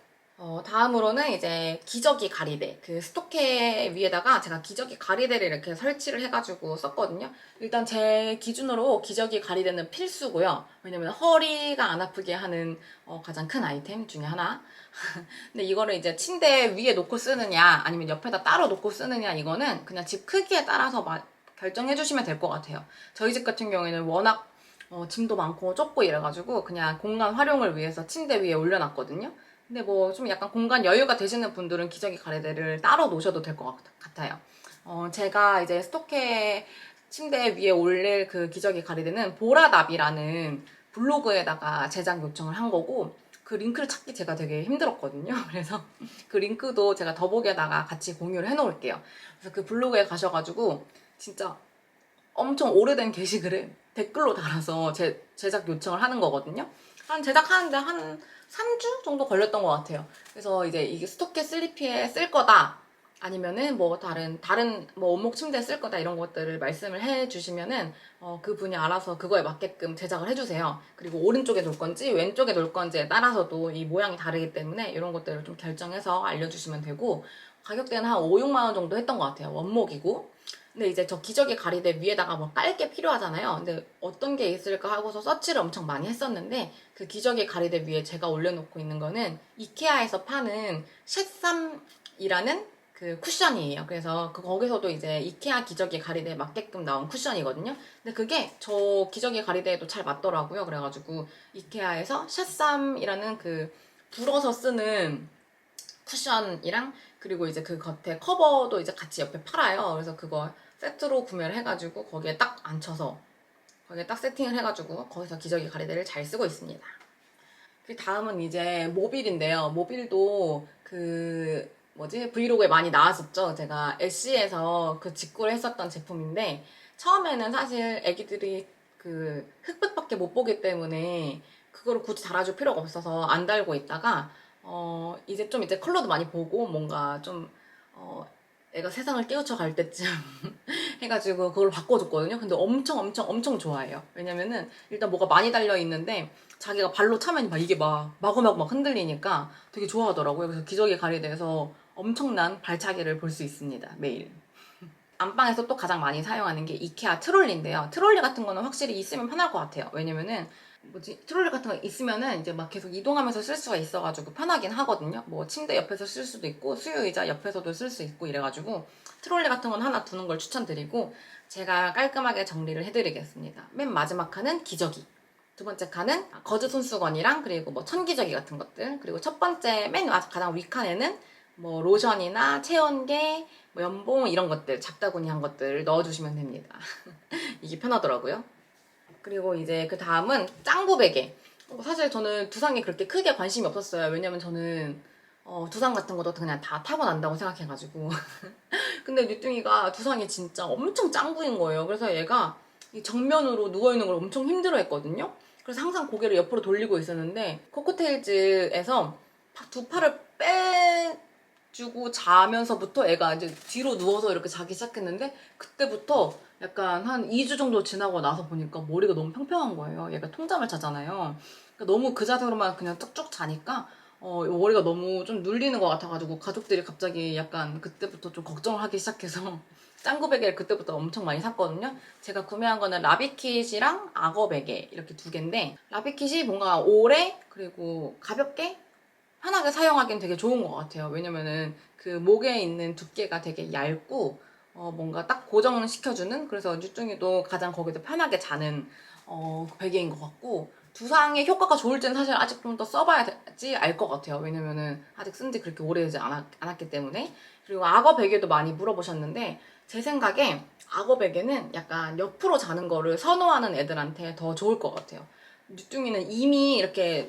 다음으로는 이제 기저귀 가리대. 그 스토케 위에다가 제가 기저귀 가리대를 이렇게 설치를 해가지고 썼거든요. 일단 제 기준으로 기저귀 가리대는 필수고요. 왜냐면 허리가 안 아프게 하는 가장 큰 아이템 중에 하나. 근데 이거를 이제 침대 위에 놓고 쓰느냐, 아니면 옆에다 따로 놓고 쓰느냐, 이거는 그냥 집 크기에 따라서 결정해 주시면 될 것 같아요. 저희 집 같은 경우에는 워낙 짐도 많고 좁고 이래가지고 그냥 공간 활용을 위해서 침대 위에 올려놨거든요. 근데 뭐 좀 약간 공간 여유가 되시는 분들은 기저귀 가리대를 따로 놓으셔도 될 것 같아요. 제가 이제 스토케 침대 위에 올릴 그 기저귀 가리대는 보라나비라는 블로그에다가 제작 요청을 한 거고, 그 링크를 찾기 제가 되게 힘들었거든요. 그래서 그 링크도 제가 더보기에다가 같이 공유를 해놓을게요. 그래서 그 블로그에 가셔가지고 진짜 엄청 오래된 게시글에 댓글로 달아서 제작 요청을 하는 거거든요. 제작하는데 한 3주 정도 걸렸던 것 같아요. 그래서 이제 이게 스토캐 슬리피에 쓸 거다, 아니면은 뭐 다른 뭐 원목 침대에 쓸 거다, 이런 것들을 말씀을 해주시면은 그분이 알아서 그거에 맞게끔 제작을 해주세요. 그리고 오른쪽에 놓을 건지 왼쪽에 놓을 건지에 따라서도 이 모양이 다르기 때문에 이런 것들을 좀 결정해서 알려주시면 되고, 가격대는 한 5, 6만 원 정도 했던 것 같아요. 원목이고. 근데 이제 저 기저귀 가리대 위에다가 뭐 깔 게 필요하잖아요. 근데 어떤 게 있을까 하고서 서치를 엄청 많이 했었는데, 그 기저귀 가리대 위에 제가 올려놓고 있는 거는 이케아에서 파는 쉿삼이라는 그 쿠션이에요. 그래서 거기서도 이제 이케아 기저귀 가리대에 맞게끔 나온 쿠션이거든요. 근데 그게 저 기저귀 가리대에도 잘 맞더라고요. 그래가지고 이케아에서 쉿삼이라는 그 불어서 쓰는 쿠션이랑, 그리고 이제 그 겉에 커버도 이제 같이 옆에 팔아요. 그래서 그거 세트로 구매를 해가지고 거기에 딱 앉혀서 거기에 딱 세팅을 해가지고 거기서 기저귀 가리대를 잘 쓰고 있습니다. 그 다음은 이제 모빌인데요. 모빌도 그 뭐지, 브이로그에 많이 나왔었죠. 제가 애쉬에서 그 직구를 했었던 제품인데, 처음에는 사실 애기들이 그 흑백밖에 못 보기 때문에 그거를 굳이 달아줄 필요가 없어서 안 달고 있다가 이제 좀 이제 컬러도 많이 보고 뭔가 좀 애가 세상을 깨우쳐 갈 때쯤 해가지고 그걸 바꿔줬거든요. 근데 엄청 좋아해요. 왜냐면은 일단 뭐가 많이 달려 있는데 자기가 발로 차면 막 이게 막 마구마구 막 흔들리니까 되게 좋아하더라고요. 그래서 기저귀 가리대에서 엄청난 발차기를 볼 수 있습니다. 매일. 안방에서 또 가장 많이 사용하는 게 이케아 트롤리인데요. 트롤리 같은 거는 확실히 있으면 편할 것 같아요. 왜냐면은 트롤리 같은 거 있으면은 이제 막 계속 이동하면서 쓸 수가 있어가지고 편하긴 하거든요. 뭐 침대 옆에서 쓸 수도 있고 수유 의자 옆에서도 쓸 수 있고 이래가지고 트롤리 같은 건 하나 두는 걸 추천드리고, 제가 깔끔하게 정리를 해드리겠습니다. 맨 마지막 칸은 기저귀, 두 번째 칸은 거즈 손수건이랑 그리고 뭐 천기저귀 같은 것들, 그리고 첫 번째 맨 가장 윗칸에는 뭐 로션이나 체온계, 뭐 연봉 이런 것들, 잡다구니한 것들 넣어주시면 됩니다. 이게 편하더라고요. 그리고 이제 그 다음은 짱구 베개. 사실 저는 두상에 그렇게 크게 관심이 없었어요. 왜냐면 저는 두상 같은 것도 그냥 다 타고 난다고 생각해가지고. 근데 뉴뚱이가 두상이 진짜 엄청 짱구인 거예요. 그래서 얘가 이 정면으로 누워있는 걸 엄청 힘들어했거든요. 그래서 항상 고개를 옆으로 돌리고 있었는데, 코코테일즈에서 두 팔을 빼주고 자면서부터 애가 이제 뒤로 누워서 이렇게 자기 시작했는데, 그때부터 약간 한 2주 정도 지나고 나서 보니까 머리가 너무 평평한 거예요. 얘가 통잠을 자잖아요. 그러니까 너무 그 자세로만 그냥 쭉쭉 자니까 머리가 너무 좀 눌리는 것 같아가지고 가족들이 갑자기 약간 그때부터 좀 걱정을 하기 시작해서 짱구 베개를 그때부터 엄청 많이 샀거든요. 제가 구매한 거는 라비킷이랑 악어 베개 이렇게 두 개인데, 라비킷이 뭔가 오래 그리고 가볍게 편하게 사용하기엔 되게 좋은 것 같아요. 왜냐면은 그 목에 있는 두께가 되게 얇고 뭔가 딱 고정시켜주는, 그래서 유중이도 가장 거기서 편하게 자는 베개인 것 같고, 두상의 효과가 좋을지는 사실 아직 좀 더 써봐야지 알 것 같아요. 왜냐면은 아직 쓴 지 그렇게 오래되지 않았기 때문에. 그리고 악어 베개도 많이 물어보셨는데, 제 생각에 악어 베개는 약간 옆으로 자는 거를 선호하는 애들한테 더 좋을 것 같아요. 유중이는 이미 이렇게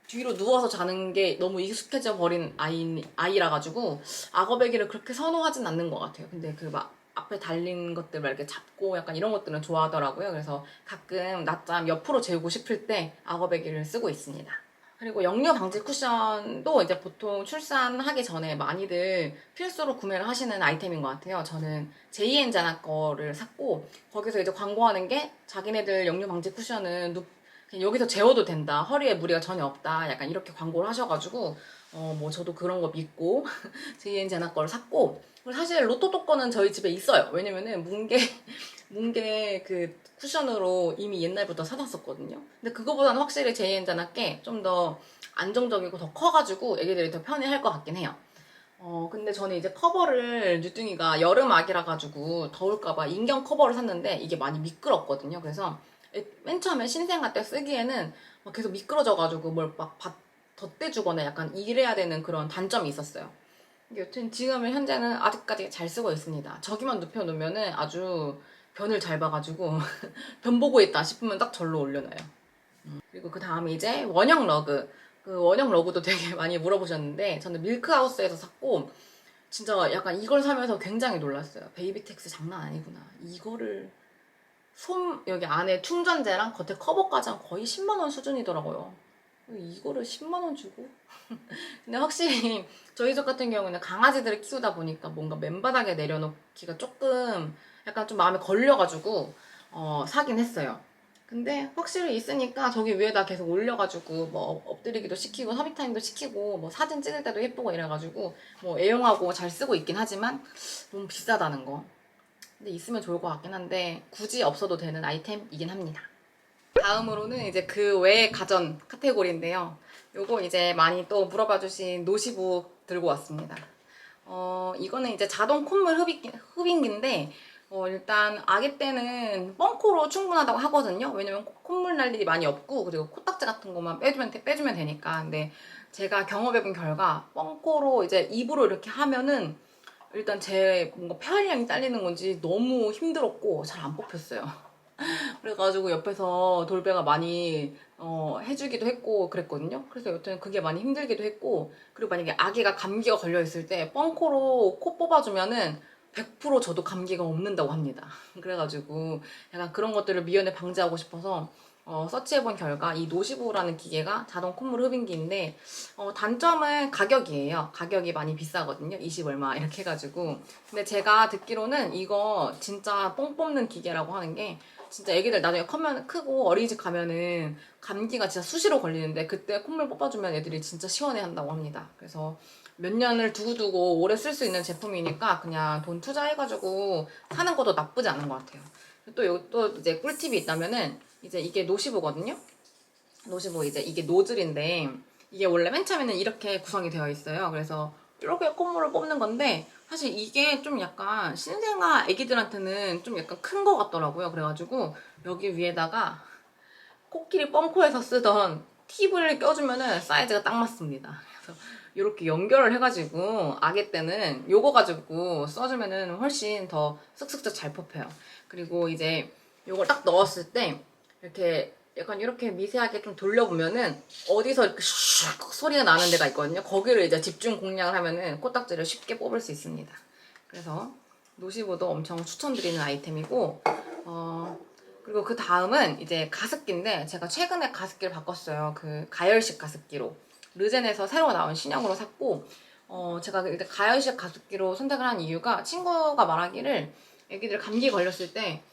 뒤로 누워서 자는 게 너무 익숙해져 버린 아이라 가지고 악어 베개를 그렇게 선호하진 않는 것 같아요. 근데 그 막 앞에 달린 것들 막 이렇게 잡고 약간 이런 것들은 좋아하더라고요. 그래서 가끔 낮잠 옆으로 재우고 싶을 때 악어 베개를 쓰고 있습니다. 그리고 역류 방지 쿠션도 이제 보통 출산하기 전에 많이들 필수로 구매를 하시는 아이템인 것 같아요. 저는 제이앤자나 거를 샀고, 거기서 이제 광고하는 게 자기네들 역류 방지 쿠션은 그냥 여기서 재워도 된다, 허리에 무리가 전혀 없다, 약간 이렇게 광고를 하셔가지고 뭐 저도 그런 거 믿고 제이앤제나 거를 샀고, 그리고 사실 로또또 거는 저희 집에 있어요. 왜냐면은 뭉게 그 쿠션으로 이미 옛날부터 사놨었거든요. 근데 그거보다는 확실히 제이앤제나 게 좀 더 안정적이고 더 커가지고 애기들이 더 편해할 것 같긴 해요. 근데 저는 이제 커버를 뉴뚱이가 여름아기라 가지고 더울까봐 인경 커버를 샀는데 이게 많이 미끄럽거든요. 그래서 맨 처음에 신생아 때 쓰기에는 막 계속 미끄러져가지고 뭘 막 덧대주거나 약간 이래야 되는 그런 단점이 있었어요. 여튼 지금은 현재는 아직까지 잘 쓰고 있습니다. 저기만 눕혀놓으면은 아주 변을 잘 봐가지고 변 보고 있다 싶으면 딱 절로 올려놔요. 그리고 그 다음에 이제 원형 러그. 그 원형 러그도 되게 많이 물어보셨는데 저는 밀크하우스에서 샀고 진짜 약간 이걸 사면서 굉장히 놀랐어요. 베이비텍스 장난 아니구나. 이거를 여기 안에 충전재랑 겉에 커버까지 한 거의 10만 원 수준이더라고요. 이거를 10만 원 주고? 근데 확실히 저희 집 같은 경우는 강아지들을 키우다 보니까 뭔가 맨바닥에 내려놓기가 조금 약간 좀 마음에 걸려가지고 사긴 했어요. 근데 확실히 있으니까 저기 위에다 계속 올려가지고 뭐 엎드리기도 시키고 허리타임도 시키고 뭐 사진 찍을 때도 예쁘고 이래가지고 뭐 애용하고 잘 쓰고 있긴 하지만 너무 비싸다는 거. 근데 있으면 좋을 것 같긴 한데 굳이 없어도 되는 아이템이긴 합니다. 다음으로는 이제 그 외의 가전 카테고리인데요. 요거 이제 많이 또 물어봐 주신 노시북 들고 왔습니다. 이거는 이제 자동 콧물 흡인기인데 일단 아기 때는 뻥코로 충분하다고 하거든요. 왜냐면 콧물 날 일이 많이 없고 그리고 코딱지 같은 것만 빼주면 되니까. 근데 제가 경험해본 결과 뻥코로 이제 입으로 이렇게 하면은 일단 제 뭔가 폐활량이 딸리는 건지 너무 힘들었고 잘 안 뽑혔어요. 그래가지고 옆에서 돌베가 많이 해주기도 했고 그랬거든요. 그래서 여튼 그게 많이 힘들기도 했고 그리고 만약에 아기가 감기가 걸려있을 때 뻥코로 코 뽑아주면은 100% 저도 감기가 없는다고 합니다. 그래가지고 약간 그런 것들을 미연에 방지하고 싶어서 서치해본 결과 이 노시보라는 기계가 자동 콧물 흡인기인데 단점은 가격이에요. 가격이 많이 비싸거든요. 20 얼마 이렇게 해가지고 근데 제가 듣기로는 이거 진짜 뽕 뽑는 기계라고 하는 게 진짜 애기들 나중에 크고 어린이집 가면은 감기가 진짜 수시로 걸리는데 그때 콧물 뽑아주면 애들이 진짜 시원해 한다고 합니다. 그래서 몇 년을 두고두고 오래 쓸 수 있는 제품이니까 그냥 돈 투자해가지고 사는 것도 나쁘지 않은 것 같아요. 또 이제 꿀팁이 있다면은 이제 이게 노시보거든요. 노시보 이제 이게 노즐인데 이게 원래 맨 처음에는 이렇게 구성이 되어 있어요. 그래서 이렇게 콧물을 뽑는 건데 사실 이게 좀 약간 신생아 애기들한테는 좀 약간 큰 거 같더라고요. 그래가지고 여기 위에다가 코끼리 뻥코에서 쓰던 팁을 껴주면은 사이즈가 딱 맞습니다. 그래서 이렇게 연결을 해가지고 아기 때는 요거 가지고 써주면은 훨씬 더 쓱쓱 잘 뽑혀요. 그리고 이제 요걸 딱 넣었을 때 이렇게 약간 이렇게 미세하게 좀 돌려보면은 어디서 이렇게 슉 소리가 나는 데가 있거든요. 거기를 이제 집중 공략을 하면은 코딱지를 쉽게 뽑을 수 있습니다. 그래서 노시보도 엄청 추천드리는 아이템이고 그리고 그 다음은 이제 가습기인데 제가 최근에 가습기를 바꿨어요. 그 가열식 가습기로 르젠에서 새로 나온 신형으로 샀고 제가 일단 가열식 가습기로 선택을 한 이유가 친구가 말하기를 애기들 감기 걸렸을 때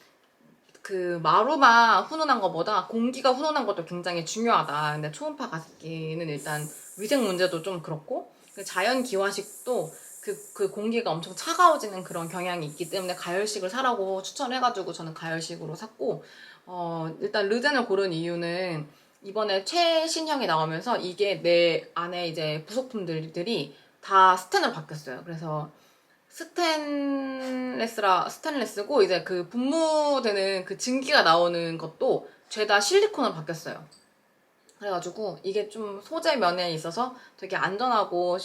그 마루만 훈훈한 것보다 공기가 훈훈한 것도 굉장히 중요하다. 근데 초음파 가습기는 일단 위생 문제도 좀 그렇고 그 자연 기화식도 그 공기가 엄청 차가워지는 그런 경향이 있기 때문에 가열식을 사라고 추천해가지고 저는 가열식으로 샀고 일단 르젠을 고른 이유는 이번에 최신형이 나오면서 이게 내 안에 이제 부속품들이 다 스텐으로 바뀌었어요. 그래서 스테인레스고 이제 그 분무되는 그 증기가 나오는 것도 죄다 실리콘으로 바뀌었어요. 그래가지고 이게 좀 소재 면에 있어서 되게 안전하고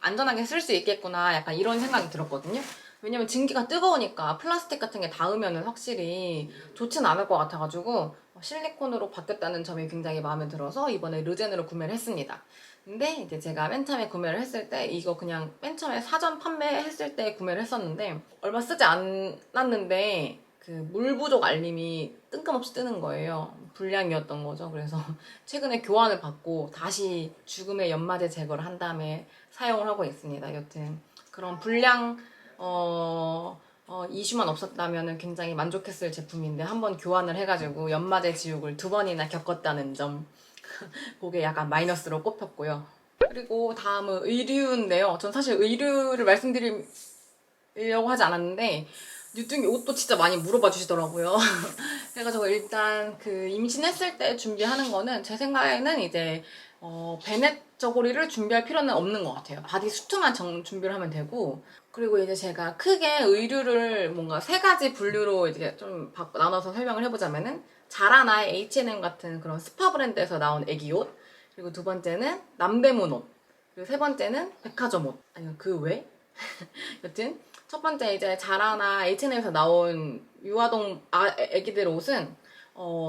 안전하게 쓸 수 있겠구나 약간 이런 생각이 들었거든요. 왜냐면 증기가 뜨거우니까 플라스틱 같은 게 닿으면은 확실히 좋진 않을 것 같아가지고 실리콘으로 바뀌었다는 점이 굉장히 마음에 들어서 이번에 르젠으로 구매를 했습니다. 근데 이제 제가 맨 처음에 구매를 했을 때 이거 그냥 맨 처음에 사전 판매했을 때 구매를 했었는데 얼마 쓰지 않았는데 그 물 부족 알림이 뜬금없이 뜨는 거예요. 불량이었던 거죠. 그래서 최근에 교환을 받고 다시 죽음의 연마제 제거를 한 다음에 사용을 하고 있습니다. 여튼 그런 불량 이슈만 없었다면 굉장히 만족했을 제품인데 한번 교환을 해가지고 연마제 지옥을 2번이나 겪었다는 점 그게 약간 마이너스로 꼽혔고요. 그리고 다음은 의류인데요. 전 사실 의류를 말씀드리려고 하지 않았는데 뉴뚱이 옷도 진짜 많이 물어봐 주시더라고요. 그래가지고 일단 그 임신했을 때 준비하는 거는 제 생각에는 이제 베넷 저고리를 준비할 필요는 없는 것 같아요. 바디 수트만 준비를 하면 되고 그리고 이제 제가 크게 의류를 뭔가 3가지 분류로 이제 좀 나눠서 설명을 해보자면은 자라나 H&M 같은 그런 스파 브랜드에서 나온 애기 옷 그리고 2번째는 남대문 옷 그리고 3번째는 백화점 옷 아니면 그 외? 여튼 첫 번째 이제 자라나 H&M에서 나온 유아동 애기들 옷은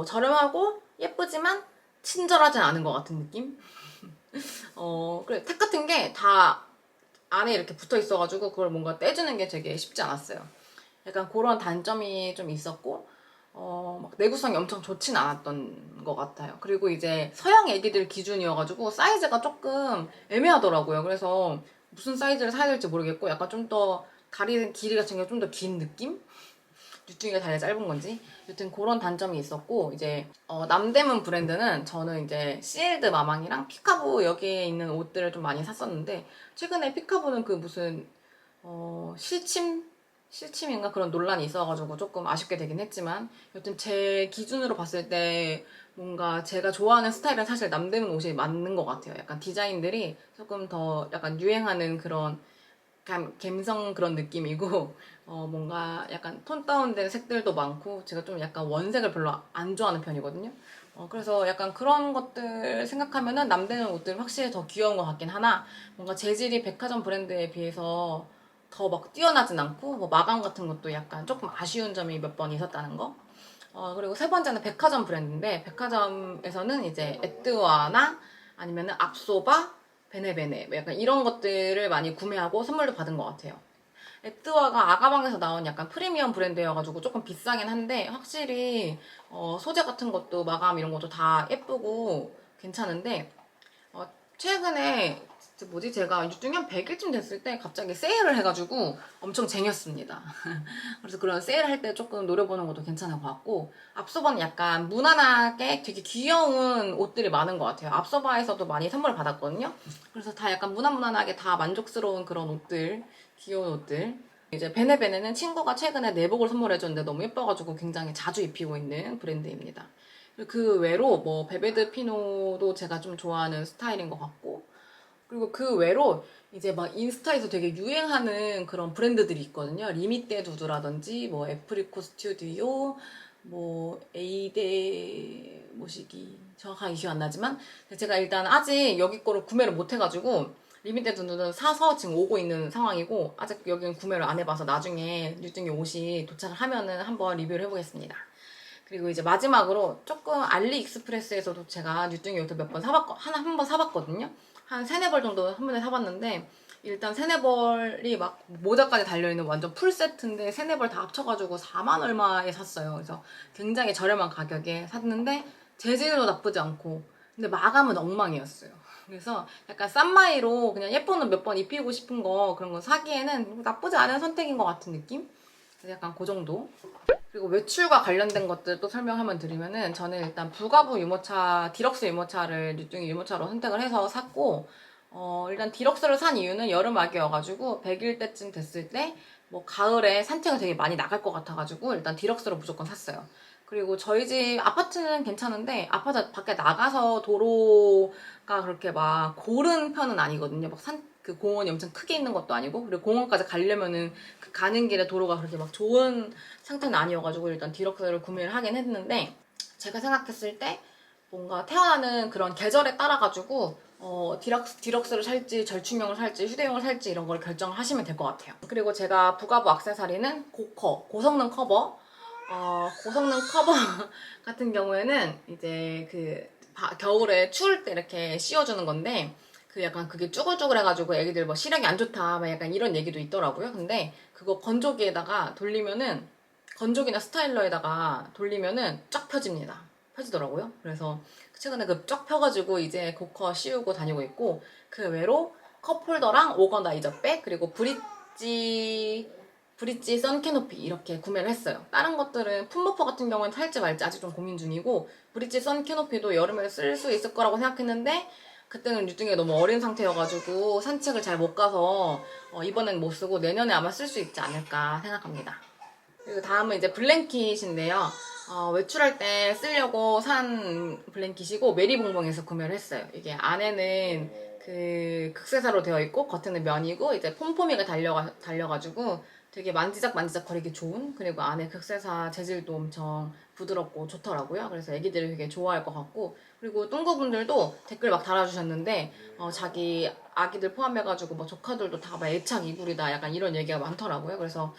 저렴하고 예쁘지만 친절하진 않은 것 같은 느낌? 그래, 택 같은 게 다 안에 이렇게 붙어 있어가지고 그걸 뭔가 떼주는 게 되게 쉽지 않았어요. 약간 그런 단점이 좀 있었고, 막 내구성이 엄청 좋진 않았던 것 같아요. 그리고 이제 서양 애기들 기준이어가지고 사이즈가 조금 애매하더라고요. 그래서 무슨 사이즈를 사야 될지 모르겠고, 약간 좀 더 다리 길이 같은 게 좀 더 긴 느낌? 유충이가 다리가 짧은 건지. 여튼 그런 단점이 있었고, 이제, 남대문 브랜드는 저는 이제 시엘드 마망이랑 피카보 여기에 있는 옷들을 좀 많이 샀었는데, 최근에 피카보는 그 무슨, 실침인가 그런 논란이 있어가지고 조금 아쉽게 되긴 했지만, 여튼 제 기준으로 봤을 때 뭔가 제가 좋아하는 스타일은 사실 남대문 옷이 맞는 것 같아요. 약간 디자인들이 조금 더 약간 유행하는 그런 감성 그런 느낌이고, 뭔가 약간 톤 다운된 색들도 많고, 제가 좀 약간 원색을 별로 안 좋아하는 편이거든요. 그래서 약간 그런 것들 생각하면은 남대문 옷들 확실히 더 귀여운 것 같긴 하나, 뭔가 재질이 백화점 브랜드에 비해서 더 막 뛰어나진 않고, 뭐 마감 같은 것도 약간 조금 아쉬운 점이 몇 번 있었다는 거. 그리고 세 번째는 백화점 브랜드인데, 백화점에서는 이제 에뚜아나 아니면은 압소바, 베네베네 뭐 약간 이런 것들을 많이 구매하고 선물로 받은 것 같아요. 에뚜아가 아가방에서 나온 약간 프리미엄 브랜드여가지고 조금 비싸긴 한데, 확실히 소재 같은 것도 마감 이런 것도 다 예쁘고 괜찮은데, 최근에 뭐지, 제가 6주년 100일쯤 됐을 때 갑자기 세일을 해가지고 엄청 쟁였습니다. 그래서 그런 세일할 때 조금 노려보는 것도 괜찮은 것 같고, 앞서바는 약간 무난하게 되게 귀여운 옷들이 많은 것 같아요. 앞서바에서도 많이 선물 받았거든요. 그래서 다 약간 무난무난하게 다 만족스러운 그런 옷들, 귀여운 옷들. 이제 베네베네는 친구가 최근에 내복을 선물해줬는데 너무 예뻐가지고 굉장히 자주 입히고 있는 브랜드입니다. 그 외로 뭐 베베드 피노도 제가 좀 좋아하는 스타일인 것 같고, 그리고 그 외로 이제 막 인스타에서 되게 유행하는 그런 브랜드들이 있거든요. 리미떼 두두라든지 뭐 애프리코 스튜디오, 뭐 에이데 모시기 정확하게 기억 안 나지만, 제가 일단 아직 여기 거를 구매를 못 해가지고 리미떼 두두는 사서 지금 오고 있는 상황이고, 아직 여기는 구매를 안 해봐서 나중에 뉴등이 옷이 도착을 하면은 한번 리뷰를 해보겠습니다. 그리고 이제 마지막으로 조금 알리익스프레스에서도 제가 뉴뚱이 옷을 몇 번 사봤고, 한 번 사봤거든요. 한 세네 벌 정도 한 번에 사봤는데, 일단 세네 벌이 막 모자까지 달려있는 완전 풀 세트인데, 세네 벌 다 합쳐가지고 4만 얼마에 샀어요. 그래서 굉장히 저렴한 가격에 샀는데, 재질도 나쁘지 않고, 근데 마감은 엉망이었어요. 그래서 약간 싼마이로 그냥 예쁜 옷 몇 번 입히고 싶은 거, 그런 거 사기에는 나쁘지 않은 선택인 것 같은 느낌? 그래서 약간 그 정도. 그리고 외출과 관련된 것들 또 설명하면 드리면은, 저는 일단 부가부 유모차, 디럭스 유모차를 뉴뚱이 유모차로 선택을 해서 샀고, 일단 디럭스를 산 이유는 여름학기여가지고 100일 때쯤 됐을 때 뭐 가을에 산책을 되게 많이 나갈 것 같아가지고 일단 디럭스로 무조건 샀어요. 그리고 저희 집 아파트는 괜찮은데, 아파트 밖에 나가서 도로가 그렇게 막 고른 편은 아니거든요. 막 그 공원이 엄청 크게 있는 것도 아니고, 그리고 공원까지 가려면은 그 가는 길에 도로가 그렇게 막 좋은 상태는 아니어가지고 일단 디럭스를 구매를 하긴 했는데, 제가 생각했을 때 뭔가 태어나는 그런 계절에 따라가지고 디럭스를 살지 절충형을 살지 휴대용을 살지 이런 걸 결정을 하시면 될 것 같아요. 그리고 제가 부가부 액세서리는 고성능 커버. 고성능 커버 같은 경우에는 이제 그 겨울에 추울 때 이렇게 씌워주는 건데, 그 약간 그게 쭈글쭈글해가지고 애기들 뭐 시력이 안 좋다 막 약간 이런 얘기도 있더라고요. 근데 그거 건조기에다가 돌리면은, 건조기나 스타일러에다가 돌리면은 쫙 펴지더라고요. 그래서 최근에 그 쫙 펴가지고 이제 고커 씌우고 다니고 있고, 그 외로 컵홀더랑 오거나이저 백, 그리고 브릿지 선 캐노피 이렇게 구매를 했어요. 다른 것들은 풋모퍼 같은 경우는 살지 말지 아직 좀 고민 중이고, 브릿지 선 캐노피도 여름에 쓸 수 있을 거라고 생각했는데, 그때는 유등이가 너무 어린 상태여가지고 산책을 잘 못 가서 이번엔 못 쓰고 내년에 아마 쓸 수 있지 않을까 생각합니다. 그리고 다음은 이제 블랭킷인데요. 외출할 때 쓰려고 산 블랭킷이고, 메리봉봉에서 구매를 했어요. 이게 안에는 그 극세사로 되어 있고 겉에는 면이고 이제 폼포미가 달려가지고 되게 만지작 거리기 좋은, 그리고 안에 극세사 재질도 엄청 부드럽고 좋더라고요. 그래서 애기들이 되게 좋아할 것 같고, 그리고 뚱구분들도 댓글 막 달아주셨는데 자기 아기들 포함해가지고 뭐 조카들도 다 막 애착 이불이다 약간 이런 얘기가 많더라고요. 그래서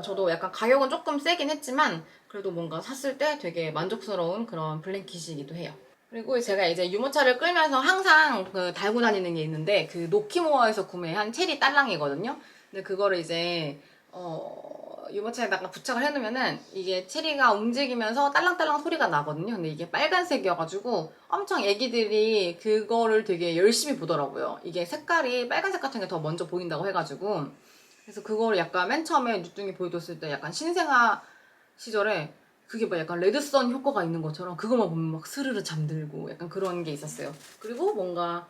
저도 약간 가격은 조금 세긴 했지만 그래도 뭔가 샀을 때 되게 만족스러운 그런 블랭킷이기도 해요. 그리고 제가 이제 유모차를 끌면서 항상 그 달고 다니는 게 있는데 그 노키모어에서 구매한 체리 딸랑이거든요. 근데 그거를 이제 유모차에다가 부착을 해놓으면은 이게 체리가 움직이면서 딸랑딸랑 소리가 나거든요. 근데 이게 빨간색이어가지고 엄청 애기들이 그거를 되게 열심히 보더라고요. 이게 색깔이 빨간색 같은 게 더 먼저 보인다고 해가지고 그래서 그거를 약간 맨 처음에 누뚱이 보여줬을 때 약간 신생아 시절에 그게 막 약간 레드선 효과가 있는 것처럼 그것만 보면 막 스르르 잠들고 약간 그런 게 있었어요. 그리고 뭔가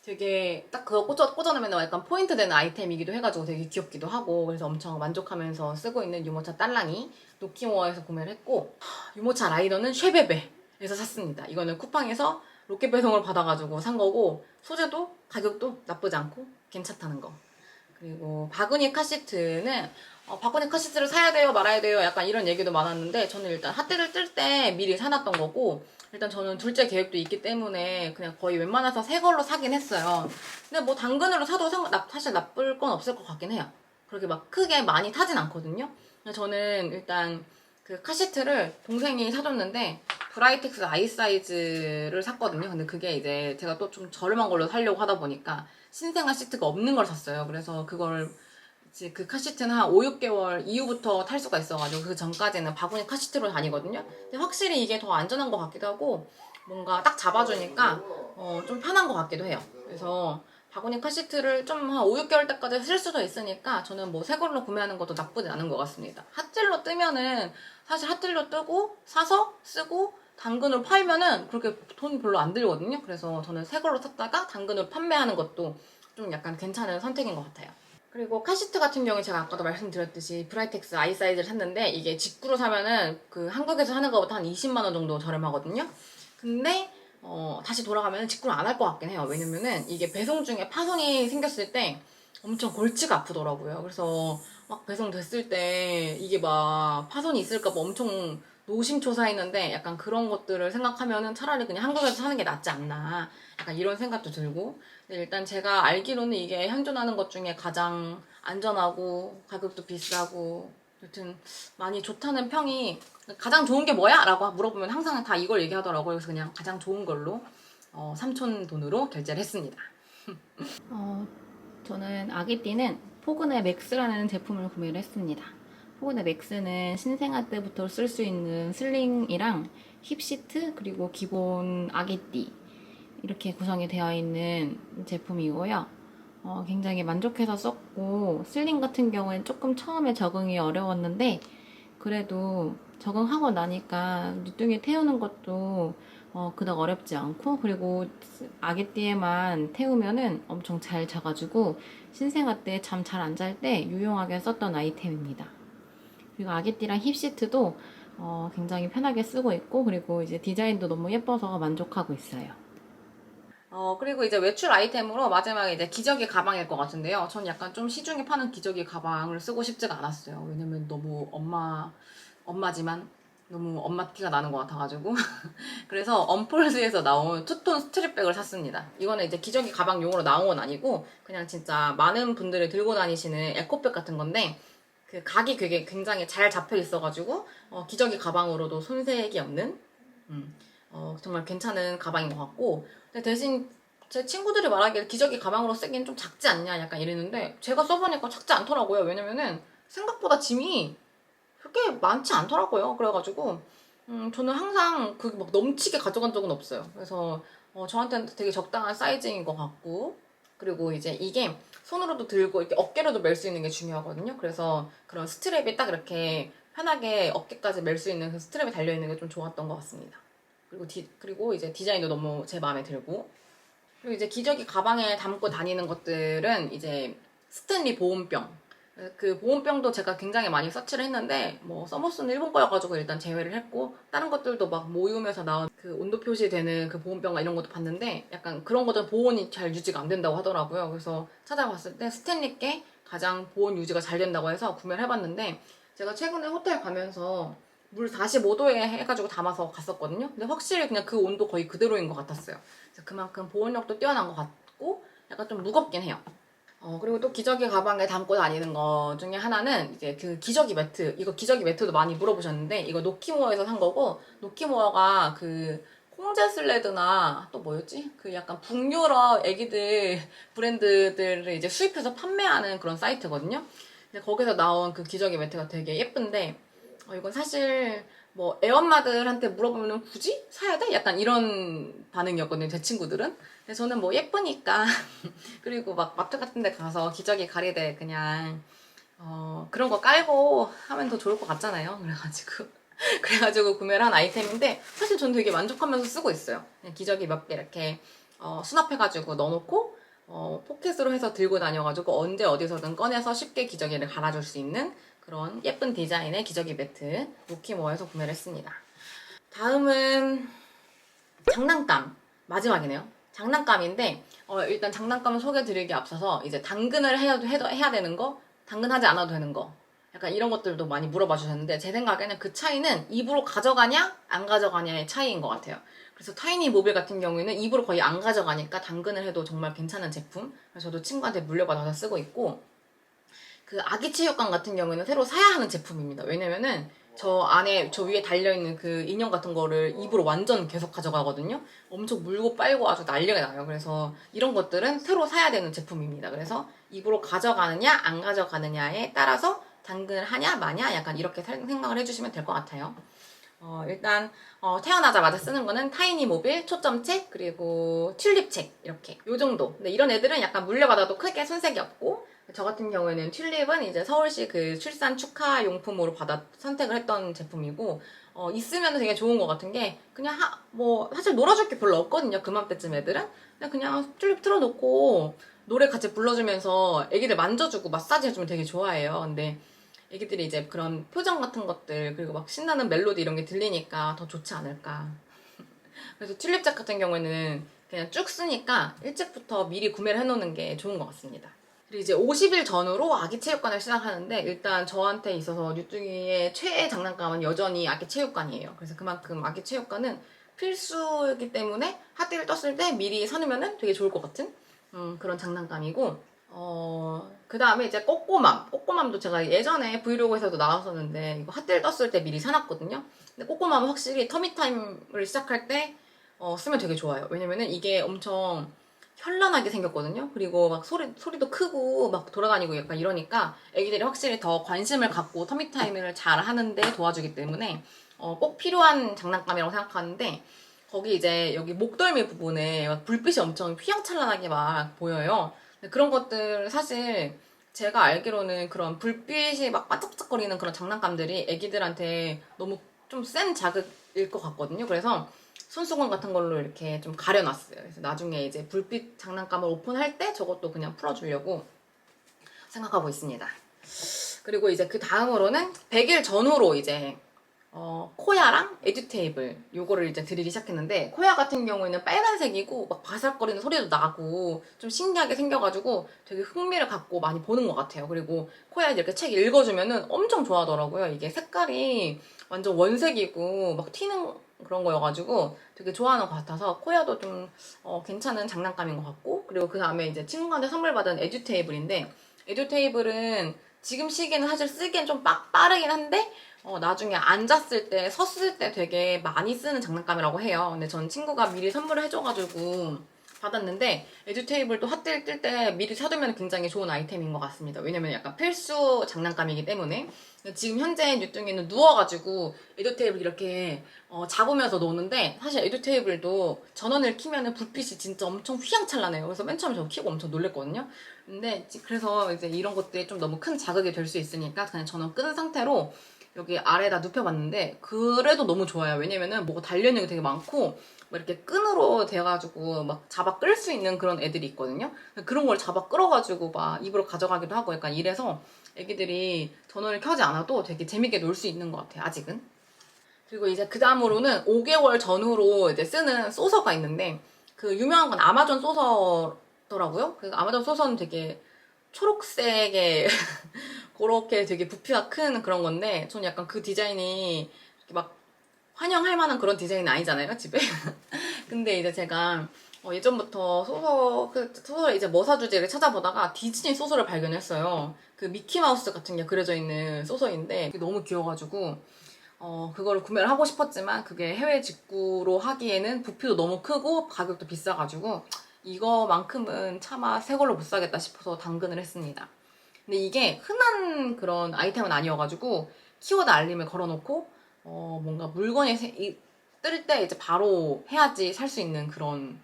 되게 딱 그거 꽂아놓으면 약간 포인트 되는 아이템이기도 해가지고 되게 귀엽기도 하고 그래서 엄청 만족하면서 쓰고 있는 유모차 딸랑이 노키모어에서 구매를 했고 유모차 라이더는 쉐베베에서 샀습니다. 이거는 쿠팡에서 로켓 배송을 받아가지고 산 거고 소재도 가격도 나쁘지 않고 괜찮다는 거. 그리고 바구니 카시트는 바구니 카시트를 사야 돼요 말아야 돼요 약간 이런 얘기도 많았는데 저는 일단 핫딜을 뜰 때 미리 사놨던 거고 일단 저는 둘째 계획도 있기 때문에 그냥 거의 웬만해서 새 걸로 사긴 했어요. 근데 뭐 당근으로 사도 사실 나쁠 건 없을 것 같긴 해요. 그렇게 막 크게 많이 타진 않거든요. 저는 일단 그 카시트를 동생이 사줬는데 브라이텍스 아이 사이즈를 샀거든요. 근데 그게 이제 제가 또 좀 저렴한 걸로 사려고 하다 보니까 신생아 시트가 없는 걸 샀어요. 그래서 그걸 이제 그 카시트는 한 5, 6개월 이후부터 탈 수가 있어가지고 그 전까지는 바구니 카시트로 다니거든요. 근데 확실히 이게 더 안전한 것 같기도 하고 뭔가 딱 잡아주니까 좀 편한 것 같기도 해요. 그래서 바구니 카시트를 좀 한 5, 6개월 때까지 쓸 수도 있으니까 저는 뭐 새 걸로 구매하는 것도 나쁘지 않은 것 같습니다. 핫질로 뜨면은 사실 핫질로 뜨고 사서 쓰고 당근으로 팔면은 그렇게 돈 별로 안 들거든요. 그래서 저는 새 걸로 샀다가 당근으로 판매하는 것도 좀 약간 괜찮은 선택인 것 같아요. 그리고 카시트 같은 경우에 제가 아까도 말씀드렸듯이 브라이텍스 아이 사이즈를 샀는데 이게 직구로 사면은 그 한국에서 하는 것보다 한 20만 원 정도 저렴하거든요. 근데 다시 돌아가면 직구를 안 할 것 같긴 해요. 왜냐면은 이게 배송 중에 파손이 생겼을 때 엄청 골치가 아프더라고요. 그래서 막 배송됐을 때 이게 막 파손이 있을까 봐 엄청 노심초사했는데 약간 그런 것들을 생각하면은 차라리 그냥 한국에서 사는 게 낫지 않나 약간 이런 생각도 들고 근데 일단 제가 알기로는 이게 현존하는 것 중에 가장 안전하고 가격도 비싸고 여튼 많이 좋다는 평이 가장 좋은 게 뭐야? 라고 물어보면 항상 다 이걸 얘기하더라고요. 그래서 그냥 가장 좋은 걸로 삼촌 돈으로 결제를 했습니다. 저는 아기띠는 포그네 맥스라는 제품을 구매를 했습니다. 포그네 맥스는 신생아 때부터 쓸 수 있는 슬링이랑 힙시트 그리고 기본 아기띠 이렇게 구성이 되어 있는 제품이고요. 굉장히 만족해서 썼고 슬링 같은 경우는 조금 처음에 적응이 어려웠는데 그래도 적응하고 나니까 누뚱이 태우는 것도 그닥 어렵지 않고 그리고 아기띠에만 태우면은 엄청 잘 자가지고 신생아 때 잠 잘 안 잘 때 유용하게 썼던 아이템입니다. 그리고 아기띠랑 힙시트도 굉장히 편하게 쓰고 있고 그리고 이제 디자인도 너무 예뻐서 만족하고 있어요. 그리고 이제 외출 아이템으로 마지막에 이제 기저귀 가방일 것 같은데요. 전 약간 좀 시중에 파는 기저귀 가방을 쓰고 싶지가 않았어요. 왜냐면 너무 엄마지만 너무 엄마 티가 나는 것 같아가지고. 그래서 언폴즈에서 나온 투톤 스트립백을 샀습니다. 이거는 이제 기저귀 가방용으로 나온 건 아니고 그냥 진짜 많은 분들이 들고 다니시는 에코백 같은 건데 그 각이 되게 굉장히 잘 잡혀 있어가지고 기저귀 가방으로도 손색이 없는 정말 괜찮은 가방인 것 같고 근데 대신 제 친구들이 말하기에 기저귀 가방으로 쓰기엔 좀 작지 않냐 약간 이랬는데 제가 써보니까 작지 않더라고요. 왜냐면은 생각보다 짐이 그렇게 많지 않더라고요. 그래가지고 저는 항상 그게 막 넘치게 가져간 적은 없어요. 그래서 저한테는 되게 적당한 사이즈인 것 같고 그리고 이제 이게 손으로도 들고 이렇게 어깨로도 멜 수 있는 게 중요하거든요. 그래서 그런 스트랩이 딱 이렇게 편하게 어깨까지 멜 수 있는 그 스트랩이 달려있는 게 좀 좋았던 것 같습니다. 그리고 이제 디자인도 너무 제 마음에 들고 그리고 이제 기저귀 가방에 담고 다니는 것들은 이제 스탠리 보온병 그 보온병도 제가 굉장히 많이 서치를 했는데 뭐 서머스는 일본 거여가지고 일단 제외를 했고 다른 것들도 막 모이움에서 나온 그 온도 표시되는 그 보온병과 이런 것도 봤는데 약간 그런 것들은 보온이 잘 유지가 안 된다고 하더라고요. 그래서 찾아봤을 때 스탠리께 가장 보온 유지가 잘 된다고 해서 구매를 해봤는데 제가 최근에 호텔 가면서 물 45도에 해가지고 담아서 갔었거든요. 근데 확실히 그냥 그 온도 거의 그대로인 것 같았어요. 그래서 그만큼 보온력도 뛰어난 것 같고 약간 좀 무겁긴 해요. 그리고 또 기저귀 가방에 담고 다니는 거 중에 하나는 이제 그 기저귀 매트. 이거 기저귀 매트도 많이 물어보셨는데, 이거 노키모어에서 산 거고, 노키모어가 그 콩제 슬레드나 또 뭐였지? 그 약간 북유럽 애기들 브랜드들을 이제 수입해서 판매하는 그런 사이트거든요. 근데 거기서 나온 그 기저귀 매트가 되게 예쁜데, 이건 사실 뭐 애엄마들한테 물어보면 굳이 사야 돼? 약간 이런 반응이었거든요, 제 친구들은. 근데 저는 뭐 예쁘니까 그리고 막 마트 같은 데 가서 기저귀 가리대 그냥 그런 거 깔고 하면 더 좋을 것 같잖아요. 그래가지고 구매를 한 아이템인데, 사실 전 되게 만족하면서 쓰고 있어요. 그냥 기저귀 몇 개 이렇게 수납해가지고 넣어놓고 포켓으로 해서 들고 다녀가지고 언제 어디서든 꺼내서 쉽게 기저귀를 갈아줄 수 있는 그런 예쁜 디자인의 기저귀 매트 노키모어에서 구매를 했습니다. 다음은 장난감 마지막이네요. 장난감인데 일단 장난감을 소개드리기 앞서서 이제 당근을 해야 되는 거, 당근하지 않아도 되는 거, 약간 이런 것들도 많이 물어봐 주셨는데, 제 생각에는 그 차이는 입으로 가져가냐 안 가져가냐의 차이인 것 같아요. 그래서 타이니 모빌 같은 경우에는 입으로 거의 안 가져가니까 당근을 해도 정말 괜찮은 제품. 그래서 저도 친구한테 물려받아서 쓰고 있고, 그 아기 체육관 같은 경우에는 새로 사야 하는 제품입니다. 왜냐면은 저 위에 달려있는 그 인형 같은 거를 입으로 완전 계속 가져가거든요. 엄청 물고 빨고 아주 난리가 나요. 그래서 이런 것들은 새로 사야 되는 제품입니다. 그래서 입으로 가져가느냐 안 가져가느냐에 따라서 당근을 하냐 마냐 약간 이렇게 생각을 해주시면 될 것 같아요. 일단 태어나자마자 쓰는 거는 타이니 모빌, 초점책, 그리고 튤립책 이렇게 요 정도. 근데 이런 애들은 약간 물려받아도 크게 손색이 없고, 저 같은 경우에는 튤립은 이제 서울시 그 출산 축하 용품으로 선택을 했던 제품이고, 있으면 되게 좋은 것 같은 게, 그냥 뭐 사실 놀아줄 게 별로 없거든요. 그맘때쯤 애들은 그냥 튤립 틀어놓고 노래 같이 불러주면서 애기들 만져주고 마사지 해주면 되게 좋아해요. 근데 애기들이 이제 그런 표정 같은 것들, 그리고 막 신나는 멜로디 이런 게 들리니까 더 좋지 않을까. 그래서 튤립책 같은 경우에는 그냥 쭉 쓰니까 일찍부터 미리 구매를 해놓는 게 좋은 것 같습니다. 그리고 이제 50일 전후로 아기 체육관을 시작하는데, 일단 저한테 있어서 뉴뚱이의 최애 장난감은 여전히 아기 체육관이에요. 그래서 그만큼 아기 체육관은 필수이기 때문에 핫딜을 떴을 때 미리 사놓으면 되게 좋을 것 같은 그런 장난감이고, 그 다음에 이제 꼬꼬맘도 제가 예전에 브이로그에서도 나왔었는데, 이거 핫딜 떴을 때 미리 사놨거든요. 근데 꼬꼬맘은 확실히 터미타임을 시작할 때 쓰면 되게 좋아요. 왜냐면은 이게 엄청 현란하게 생겼거든요. 그리고 막 소리도 크고 막 돌아다니고 약간 이러니까 애기들이 확실히 더 관심을 갖고 터미타임을 잘 하는데 도와주기 때문에 꼭 필요한 장난감이라고 생각하는데, 거기 이제 여기 목덜미 부분에 막 불빛이 엄청 휘황찬란하게 막 보여요. 근데 그런 것들 사실 제가 알기로는 그런 불빛이 막 반짝반짝거리는 그런 장난감들이 애기들한테 너무 좀 센 자극일 것 같거든요. 그래서 손수건 같은 걸로 이렇게 좀 가려놨어요. 그래서 나중에 이제 불빛 장난감을 오픈할 때 저것도 그냥 풀어주려고 생각하고 있습니다. 그리고 이제 그 다음으로는 100일 전후로 이제 코야랑 에듀테이블 요거를 이제 드리기 시작했는데, 코야 같은 경우에는 빨간색이고 막 바삭거리는 소리도 나고 좀 신기하게 생겨가지고 되게 흥미를 갖고 많이 보는 것 같아요. 그리고 코야 이렇게 책 읽어주면은 엄청 좋아하더라고요. 이게 색깔이 완전 원색이고 막 튀는 그런 거여가지고 되게 좋아하는 것 같아서 코야도 좀 괜찮은 장난감인 것 같고, 그리고 그 다음에 이제 친구한테 선물 받은 에듀테이블인데, 에듀테이블은 지금 시기에는 사실 쓰기엔 좀 빠르긴 한데 나중에 앉았을 때, 섰을 때 되게 많이 쓰는 장난감이라고 해요. 근데 전 친구가 미리 선물을 해줘가지고 받았는데, 에듀테이블도 핫딜 뜰 때 미리 사두면 굉장히 좋은 아이템인 것 같습니다. 왜냐면 약간 필수 장난감이기 때문에. 지금 현재 뉴뚱이는 누워가지고 에듀테이블 이렇게 잡으면서 노는데, 사실 에듀테이블도 전원을 켜면은 불빛이 진짜 엄청 휘황찬란해요. 그래서 맨 처음에 저 켜고 엄청 놀랬거든요. 근데 그래서 이제 이런 것들이 좀 너무 큰 자극이 될 수 있으니까 그냥 전원 끈 상태로 여기 아래에다 눕혀봤는데, 그래도 너무 좋아요. 왜냐면은 뭐가 달려있는 게 되게 많고 뭐 이렇게 끈으로 돼가지고 막 잡아 끌 수 있는 그런 애들이 있거든요. 그런 걸 잡아 끌어가지고 막 입으로 가져가기도 하고 약간 이래서 애기들이 전원을 켜지 않아도 되게 재밌게 놀 수 있는 것 같아요, 아직은. 그리고 이제 그 다음으로는 5개월 전후로 이제 쓰는 소서가 있는데, 그 유명한 건 아마존 소서더라고요. 그 아마존 소서는 되게 초록색의 그렇게 되게 부피가 큰 그런 건데, 전 약간 그 디자인이 이렇게 막 환영할 만한 그런 디자인은 아니잖아요, 집에. 근데 이제 제가 예전부터 소설 이제 머사 주제를 찾아보다가 디즈니 소설을 발견했어요. 그 미키마우스 같은 게 그려져 있는 소설인데 그게 너무 귀여워가지고 그거를 구매를 하고 싶었지만 그게 해외 직구로 하기에는 부피도 너무 크고 가격도 비싸가지고 이거만큼은 차마 새 걸로 못 사겠다 싶어서 당근을 했습니다. 근데 이게 흔한 그런 아이템은 아니어가지고 키워드 알림을 걸어놓고 뭔가 물건이 뜰 때 이제 바로 해야지 살 수 있는 그런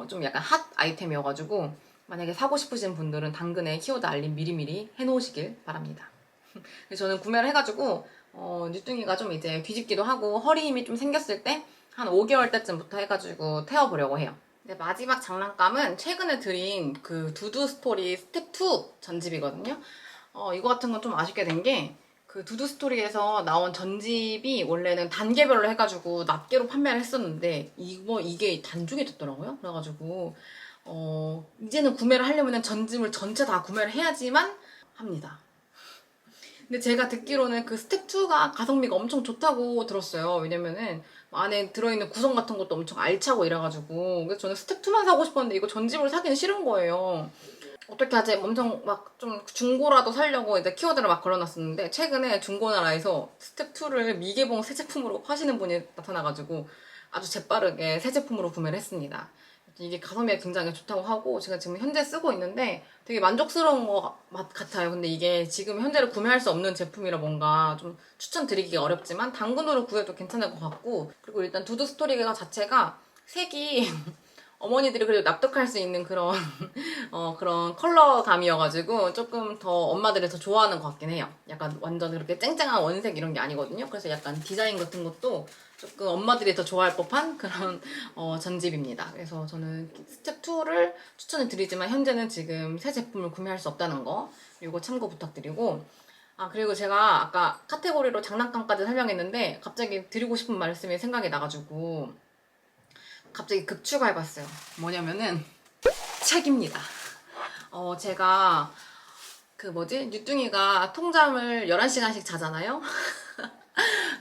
좀 약간 핫 아이템이어가지고 만약에 사고 싶으신 분들은 당근에 키워드 알림 미리미리 해놓으시길 바랍니다. 그래서 저는 구매를 해가지고 뉴뚱이가 좀 이제 뒤집기도 하고 허리 힘이 좀 생겼을 때 한 5개월 때쯤부터 해가지고 태워보려고 해요. 네, 마지막 장난감은 최근에 드린 그 두두 스토리 스텝 2 전집이거든요. 이거 같은 건 좀 아쉽게 된 게 그 두두 스토리에서 나온 전집이 원래는 단계별로 해가지고 낱개로 판매를 했었는데 이게 단종이 됐더라고요. 그래가지고 이제는 구매를 하려면 전집을 전체 다 구매를 해야지만 합니다. 근데 제가 듣기로는 그 스텝 2가 가성비가 엄청 좋다고 들었어요. 왜냐면은 안에 들어있는 구성 같은 것도 엄청 알차고 이래가지고 그래서 저는 스텝 2만 사고 싶었는데 이거 전집을 사기는 싫은 거예요. 어떻게 하지? 엄청 막 좀 중고라도 사려고 이제 키워드를 막 걸어놨었는데 최근에 중고나라에서 스텝 2를 미개봉 새 제품으로 파시는 분이 나타나가지고 아주 재빠르게 새 제품으로 구매를 했습니다. 이게 가성비가 굉장히 좋다고 하고 제가 지금 현재 쓰고 있는데 되게 만족스러운 것 같아요. 근데 이게 지금 현재로 구매할 수 없는 제품이라 뭔가 좀 추천드리기가 어렵지만 당근으로 구해도 괜찮을 것 같고 그리고 일단 두두 스토리가 자체가 색이 어머니들이 그래도 납득할 수 있는 그런 그런 컬러감이어가지고 조금 더 엄마들이 더 좋아하는 것 같긴 해요. 약간 완전 그렇게 쨍쨍한 원색 이런 게 아니거든요. 그래서 약간 디자인 같은 것도 조금 엄마들이 더 좋아할 법한 그런 전집입니다. 그래서 저는 스텝 2를 추천을 드리지만 현재는 지금 새 제품을 구매할 수 없다는 거 이거 참고 부탁드리고 그리고 제가 아까 카테고리로 장난감까지 설명했는데 갑자기 드리고 싶은 말씀이 생각이 나가지고 갑자기 급추가해봤어요. 뭐냐면은 책입니다. 제가 뉴뚱이가 통잠을 11시간씩 자잖아요.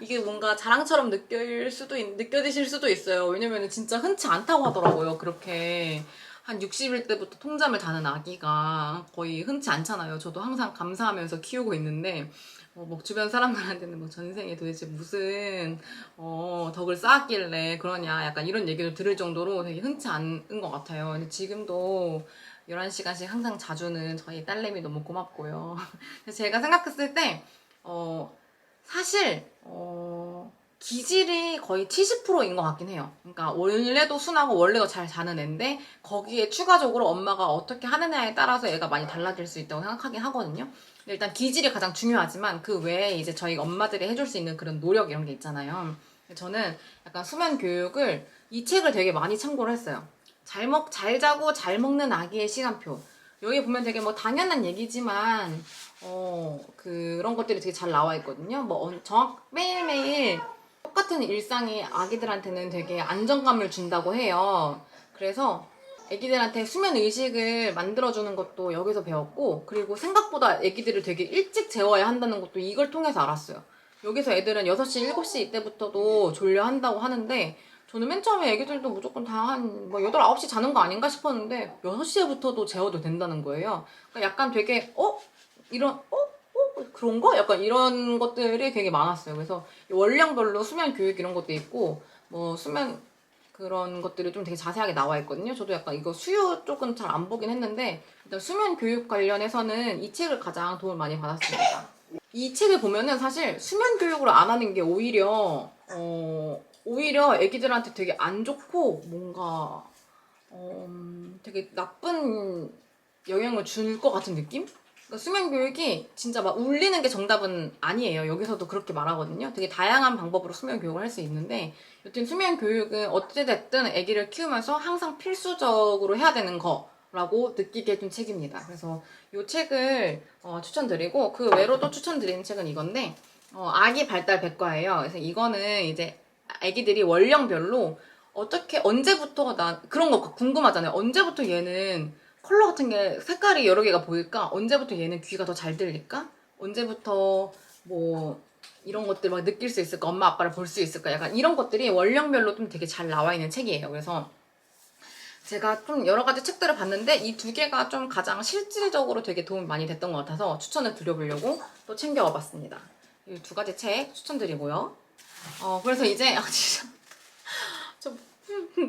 이게 뭔가 자랑처럼 느껴지실 수도 있어요. 왜냐면 진짜 흔치 않다고 하더라고요. 그렇게 한 60일 때부터 통잠을 자는 아기가 거의 흔치 않잖아요. 저도 항상 감사하면서 키우고 있는데 뭐 주변 사람들한테는 뭐 전생에 도대체 무슨 덕을 쌓았길래 그러냐 약간 이런 얘기를 들을 정도로 되게 흔치 않은 것 같아요. 근데 지금도 11시간씩 항상 자주는 저희 딸내미 너무 고맙고요. 제가 생각했을 때 사실 기질이 거의 70%인 것 같긴 해요. 그러니까 원래도 순하고 원래도 잘 자는 애인데 거기에 추가적으로 엄마가 어떻게 하느냐에 따라서 애가 많이 달라질 수 있다고 생각하긴 하거든요. 일단 기질이 가장 중요하지만 그 외에 이제 저희 엄마들이 해줄 수 있는 그런 노력 이런 게 있잖아요. 저는 약간 수면 교육을 이 책을 되게 많이 참고를 했어요. 잘 자고 잘 먹는 아기의 시간표. 여기 보면 되게 뭐 당연한 얘기지만 그런 것들이 되게 잘 나와 있거든요. 매일매일 똑같은 일상이 아기들한테는 되게 안정감을 준다고 해요. 그래서 아기들한테 수면 의식을 만들어주는 것도 여기서 배웠고, 그리고 생각보다 아기들을 되게 일찍 재워야 한다는 것도 이걸 통해서 알았어요. 여기서 애들은 6시, 7시 이때부터도 졸려 한다고 하는데, 저는 맨 처음에 애기들도 무조건 다 한 8, 9시 자는 거 아닌가 싶었는데 6시에부터도 재워도 된다는 거예요. 그러니까 약간 되게 그런 거? 약간 이런 것들이 되게 많았어요. 그래서 원령별로 수면 교육 이런 것도 있고 뭐 수면 그런 것들이 좀 되게 자세하게 나와 있거든요. 저도 약간 이거 수요 쪽은 잘 안 보긴 했는데 일단 수면 교육 관련해서는 이 책을 가장 도움을 많이 받았습니다. 이 책을 보면은 사실 수면 교육을 안 하는 게 오히려 애기들한테 되게 안 좋고 뭔가 되게 나쁜 영향을 줄 것 같은 느낌? 그러니까 수면 교육이 진짜 막 울리는 게 정답은 아니에요. 여기서도 그렇게 말하거든요. 되게 다양한 방법으로 수면 교육을 할 수 있는데 여튼 수면 교육은 어찌됐든 아기를 키우면서 항상 필수적으로 해야 되는 거라고 느끼게 해준 책입니다. 그래서 이 책을 추천드리고 그 외로도 추천드리는 책은 이건데 아기 발달 백과예요. 그래서 이거는 이제 아기들이 원령별로 언제부터 그런 거 궁금하잖아요. 언제부터 얘는 컬러 같은 게 색깔이 여러 개가 보일까? 언제부터 얘는 귀가 더 잘 들릴까? 언제부터 뭐 이런 것들 막 느낄 수 있을까? 엄마 아빠를 볼 수 있을까? 약간 이런 것들이 원령별로 좀 되게 잘 나와 있는 책이에요. 그래서 제가 좀 여러 가지 책들을 봤는데 이 두 개가 좀 가장 실질적으로 되게 도움이 많이 됐던 것 같아서 추천을 드려보려고 또 챙겨와 봤습니다. 이 두 가지 책 추천드리고요. 그래서 이제 진짜 저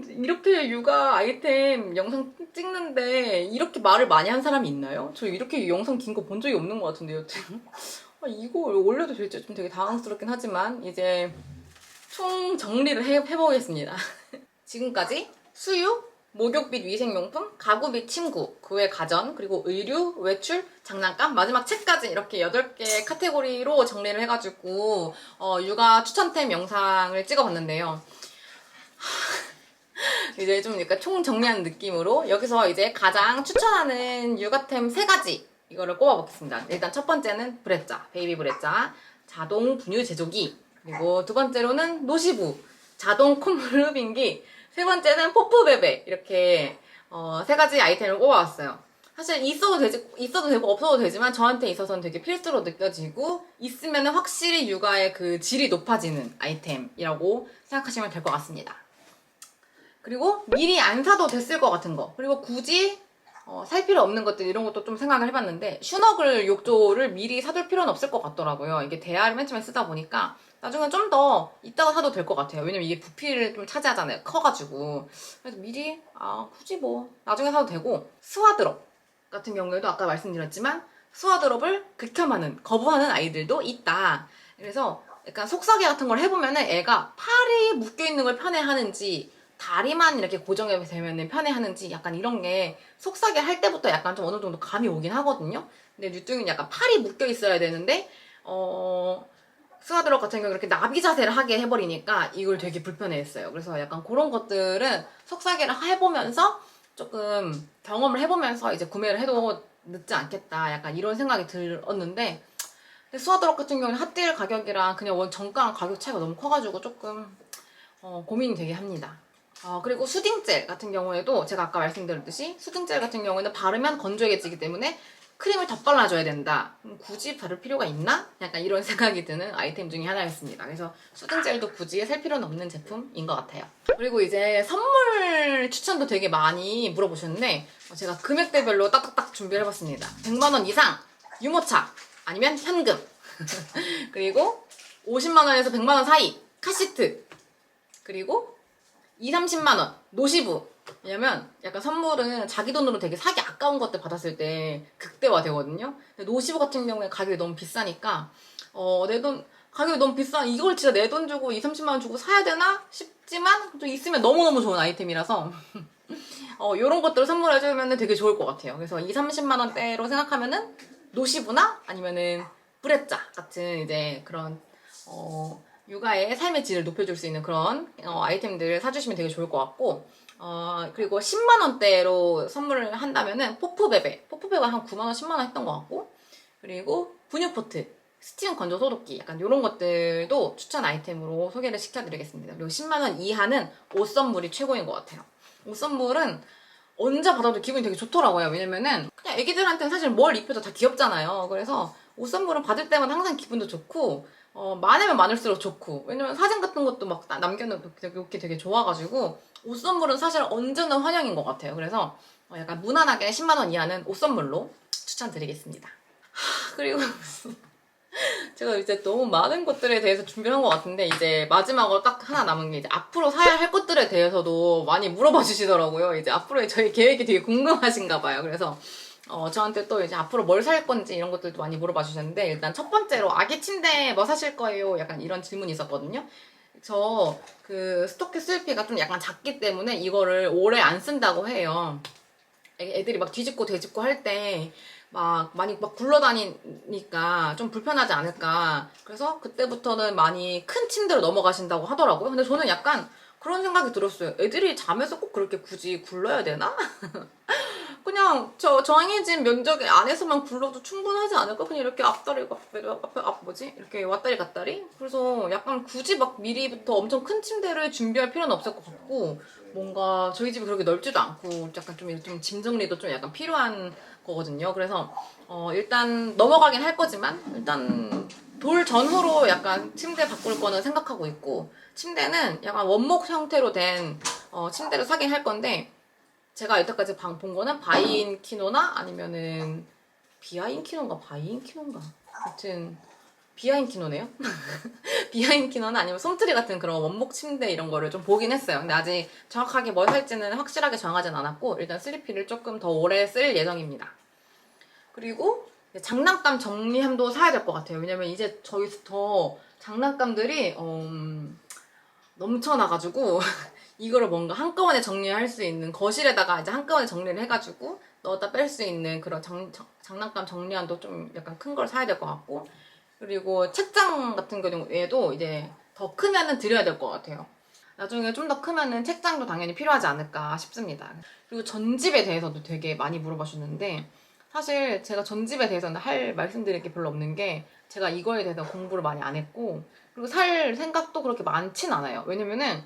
이렇게 육아 아이템 영상 찍는데 이렇게 말을 많이 한 사람이 있나요? 저 이렇게 영상 긴 거 본 적이 없는 것 같은데 여튼 이거 올려도 될지 좀 되게 당황스럽긴 하지만 이제 총 정리를 해보겠습니다. 지금까지 수유, 목욕 및 위생용품, 가구 및 침구, 그 외 가전, 그리고 의류, 외출, 장난감, 마지막 책까지 이렇게 8개 카테고리로 정리를 해가지고 육아 추천템 영상을 찍어봤는데요. 이제 좀 약간 총 정리하는 느낌으로 여기서 이제 가장 추천하는 육아템 3가지 이거를 꼽아보겠습니다. 일단 첫 번째는 브레짜, 베이비 브레짜, 자동 분유 제조기, 그리고 두 번째로는 노시부, 자동 콧물 흡인기, 세 번째는 포프베베 이렇게 3가지 아이템을 꼽아왔어요. 사실 있어도 되고 없어도 되지만 저한테 있어서는 되게 필수로 느껴지고 있으면 확실히 육아의 그 질이 높아지는 아이템이라고 생각하시면 될 것 같습니다. 그리고 미리 안 사도 됐을 것 같은 거, 그리고 굳이 살 필요 없는 것들 이런 것도 좀 생각을 해봤는데 슈너글 욕조를 미리 사둘 필요는 없을 것 같더라고요. 이게 대야를 맨 처음에 쓰다 보니까 나중에 좀 더 이따가 사도 될 것 같아요. 왜냐면 이게 부피를 좀 차지하잖아요. 커가지고. 그래서 미리 굳이 뭐 나중에 사도 되고, 스와드롭 같은 경우에도 아까 말씀드렸지만 스와드롭을 극혐하는, 거부하는 아이들도 있다. 그래서 약간 속삭이 같은 걸 해보면은 애가 팔이 묶여있는 걸 편해하는지 다리만 이렇게 고정이 되면 편해하는지 약간 이런 게 속삭이 할 때부터 약간 좀 어느 정도 감이 오긴 하거든요. 근데 뉴뚱이는 약간 팔이 묶여 있어야 되는데 스와드럭 같은 경우 이렇게 나비 자세를 하게 해버리니까 이걸 되게 불편해했어요. 그래서 약간 그런 것들은 속삭이를 해보면서 조금 경험을 해보면서 이제 구매를 해도 늦지 않겠다. 약간 이런 생각이 들었는데 스와드럭 같은 경우는 핫딜 가격이랑 그냥 원 정가랑 가격 차이가 너무 커가지고 조금 고민이 되게 합니다. 그리고 수딩젤 같은 경우에도 제가 아까 말씀드렸듯이 수딩젤 같은 경우에는 바르면 건조해지기 때문에 크림을 더 발라줘야 된다. 굳이 바를 필요가 있나? 약간 이런 생각이 드는 아이템 중에 하나였습니다. 그래서 수딩젤도 굳이 살 필요는 없는 제품인 것 같아요. 그리고 이제 선물 추천도 되게 많이 물어보셨는데 제가 금액대별로 딱딱딱 준비를 해봤습니다. 100만원 이상 유모차 아니면 현금 그리고 50만원에서 100만원 사이 카시트, 그리고 2, 30만원 노시부. 왜냐면 약간 선물은 자기 돈으로 되게 사기 아까운 것들 받았을 때 극대화 되거든요. 근데 노시부 같은 경우에 가격이 너무 비싸니까 내 돈 가격이 너무 비싸, 이걸 진짜 내 돈 주고 2, 30만원 주고 사야 되나 싶지만 또 있으면 너무너무 좋은 아이템이라서 요런 것들을 선물해주면 되게 좋을 것 같아요. 그래서 2, 30만원대로 생각하면은 노시부나 아니면은 브레짜 같은 이제 그런 육아의 삶의 질을 높여줄 수 있는 그런 아이템들을 사주시면 되게 좋을 것 같고, 그리고 10만원대로 선물을 한다면은 포프베가 한 9만원, 10만원 했던 것 같고, 그리고 분유포트, 스팀 건조 소독기, 약간 이런 것들도 추천 아이템으로 소개를 시켜드리겠습니다. 그리고 10만원 이하는 옷 선물이 최고인 것 같아요. 옷 선물은 언제 받아도 기분이 되게 좋더라고요. 왜냐면은 그냥 애기들한테는 사실 뭘 입혀도 다 귀엽잖아요. 그래서 옷 선물은 받을 때마다 항상 기분도 좋고 많으면 많을수록 좋고, 왜냐면 사진 같은 것도 막 남겨놓기 되게 좋아가지고 옷 선물은 사실 언제나 환영인 것 같아요. 그래서 약간 무난하게 10만원 이하는 옷 선물로 추천드리겠습니다. 그리고 제가 이제 너무 많은 것들에 대해서 준비를 한 것 같은데 이제 마지막으로 딱 하나 남은 게 이제 앞으로 사야 할 것들에 대해서도 많이 물어봐 주시더라고요. 이제 앞으로의 저희 계획이 되게 궁금하신가 봐요. 그래서 저한테 또 이제 앞으로 뭘 살 건지 이런 것들도 많이 물어봐 주셨는데, 일단 첫 번째로 아기 침대 뭐 사실 거예요? 약간 이런 질문이 있었거든요. 저 그 스토키 스위피가 좀 약간 작기 때문에 이거를 오래 안 쓴다고 해요. 애들이 막 뒤집고 되짚고 할 때 막 많이 막 굴러다니니까 좀 불편하지 않을까. 그래서 그때부터는 많이 큰 침대로 넘어가신다고 하더라고요. 근데 저는 약간 그런 생각이 들었어요. 애들이 잠에서 꼭 그렇게 굳이 굴러야 되나? 그냥 정해진 면적 안에서만 굴러도 충분하지 않을까? 그냥 이렇게 이렇게 왔다리 갔다리? 그래서 약간 굳이 막 미리부터 엄청 큰 침대를 준비할 필요는 없을 것 같고, 뭔가 저희 집이 그렇게 넓지도 않고 약간 좀 짐 정리도 좀 약간 필요한 거거든요. 그래서 일단 넘어가긴 할 거지만 일단 돌 전후로 약간 침대 바꿀 거는 생각하고 있고, 침대는 약간 원목 형태로 된 침대를 사긴 할 건데 제가 여태까지 본 거는 바이인 키노나 아니면은 비아인 키노인가 바이인 키노인가 아무튼 비아인 키노네요. 비아인 키노나 아니면 솜트리 같은 그런 원목 침대 이런 거를 좀 보긴 했어요. 근데 아직 정확하게 뭘 살지는 확실하게 정하진 않았고 일단 슬리피를 조금 더 오래 쓸 예정입니다. 그리고 장난감 정리함도 사야 될 것 같아요. 왜냐면 이제 저희 더 장난감들이 넘쳐나가지고 이거를 뭔가 한꺼번에 정리할 수 있는 거실에다가 이제 한꺼번에 정리를 해가지고 넣었다 뺄 수 있는 그런 장난감 정리함도 좀 약간 큰 걸 사야 될 것 같고 그리고 책장 같은 경우에도 이제 더 크면은 드려야 될 것 같아요. 나중에 좀 더 크면은 책장도 당연히 필요하지 않을까 싶습니다. 그리고 전집에 대해서도 되게 많이 물어봐 주셨는데 사실 제가 전집에 대해서는 말씀드릴 게 별로 없는 게 제가 이거에 대해서 공부를 많이 안 했고 그리고 살 생각도 그렇게 많진 않아요. 왜냐면은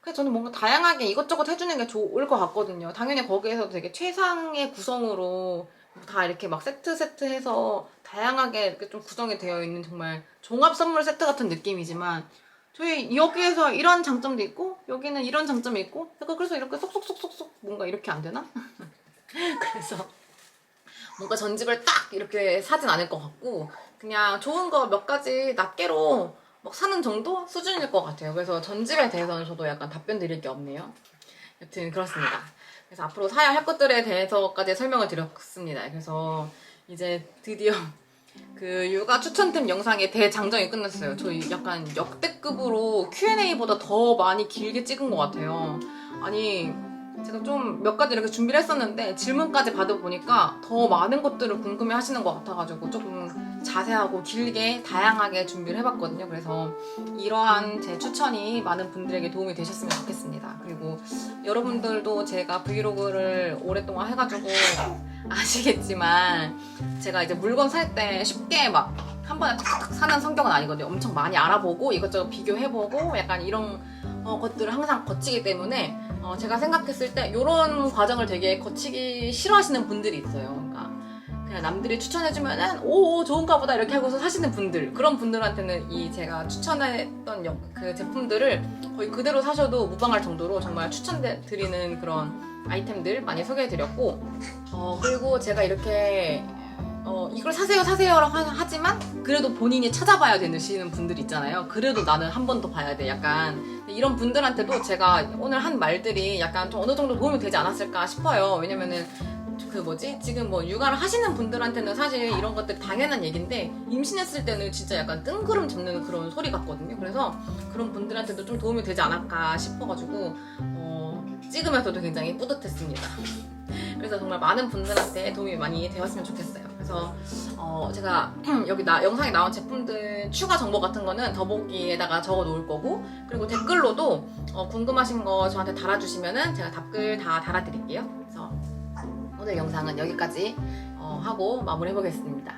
그냥 저는 뭔가 다양하게 이것저것 해주는 게 좋을 것 같거든요. 당연히 거기에서 되게 최상의 구성으로 다 이렇게 막 세트 해서 다양하게 이렇게 좀 구성이 되어 있는 정말 종합 선물 세트 같은 느낌이지만 저희 여기에서 이런 장점도 있고 여기는 이런 장점이 있고 약간 그래서 이렇게 쏙쏙쏙쏙 뭔가 이렇게 안 되나? 그래서 뭔가 전집을 딱 이렇게 사진 않을 것 같고 그냥 좋은 거 몇 가지 낱개로 막 사는 정도 수준일 것 같아요. 그래서 전집에 대해서는 저도 약간 답변 드릴 게 없네요. 여튼 그렇습니다. 그래서 앞으로 사야 할 것들에 대해서까지 설명을 드렸습니다. 그래서 이제 드디어 그 육아 추천템 영상의 대장정이 끝났어요. 저희 약간 역대급으로 Q&A보다 더 많이 길게 찍은 것 같아요. 아니 제가 좀 몇 가지 이렇게 준비를 했었는데 질문까지 받아보니까 더 많은 것들을 궁금해 하시는 것 같아가지고 조금 자세하고 길게 다양하게 준비를 해봤거든요. 그래서 이러한 제 추천이 많은 분들에게 도움이 되셨으면 좋겠습니다. 그리고 여러분들도 제가 브이로그를 오랫동안 해가지고 아시겠지만 제가 이제 물건 살 때 쉽게 막 한 번에 탁탁 사는 성격은 아니거든요. 엄청 많이 알아보고 이것저것 비교해보고 약간 이런 것들을 항상 거치기 때문에 제가 생각했을 때 이런 과정을 되게 거치기 싫어하시는 분들이 있어요. 그러니까 그냥 남들이 추천해주면은 오 좋은가 보다 이렇게 하고서 사시는 분들 그런 분들한테는 이 제가 추천했던 그 제품들을 거의 그대로 사셔도 무방할 정도로 정말 추천드리는 그런 아이템들 많이 소개해드렸고 그리고 제가 이렇게 이걸 사세요라고 하지만 그래도 본인이 찾아봐야 되시는 분들 있잖아요. 그래도 나는 한 번 더 봐야 돼 약간 이런 분들한테도 제가 오늘 한 말들이 약간 좀 어느 정도 도움이 되지 않았을까 싶어요. 왜냐면은 지금 뭐 육아를 하시는 분들한테는 사실 이런 것들 당연한 얘기인데 임신했을 때는 진짜 약간 뜬구름 잡는 그런 소리 같거든요. 그래서 그런 분들한테도 좀 도움이 되지 않을까 싶어가지고 찍으면서도 굉장히 뿌듯했습니다. 그래서 정말 많은 분들한테 도움이 많이 되었으면 좋겠어요. 그래서 제가 여기 영상에 나온 제품들 추가 정보 같은 거는 더보기에다가 적어 놓을 거고 그리고 댓글로도 궁금하신 거 저한테 달아주시면은 제가 답글 다 달아드릴게요. 그래서 오늘 영상은 여기까지 하고 마무리해보겠습니다.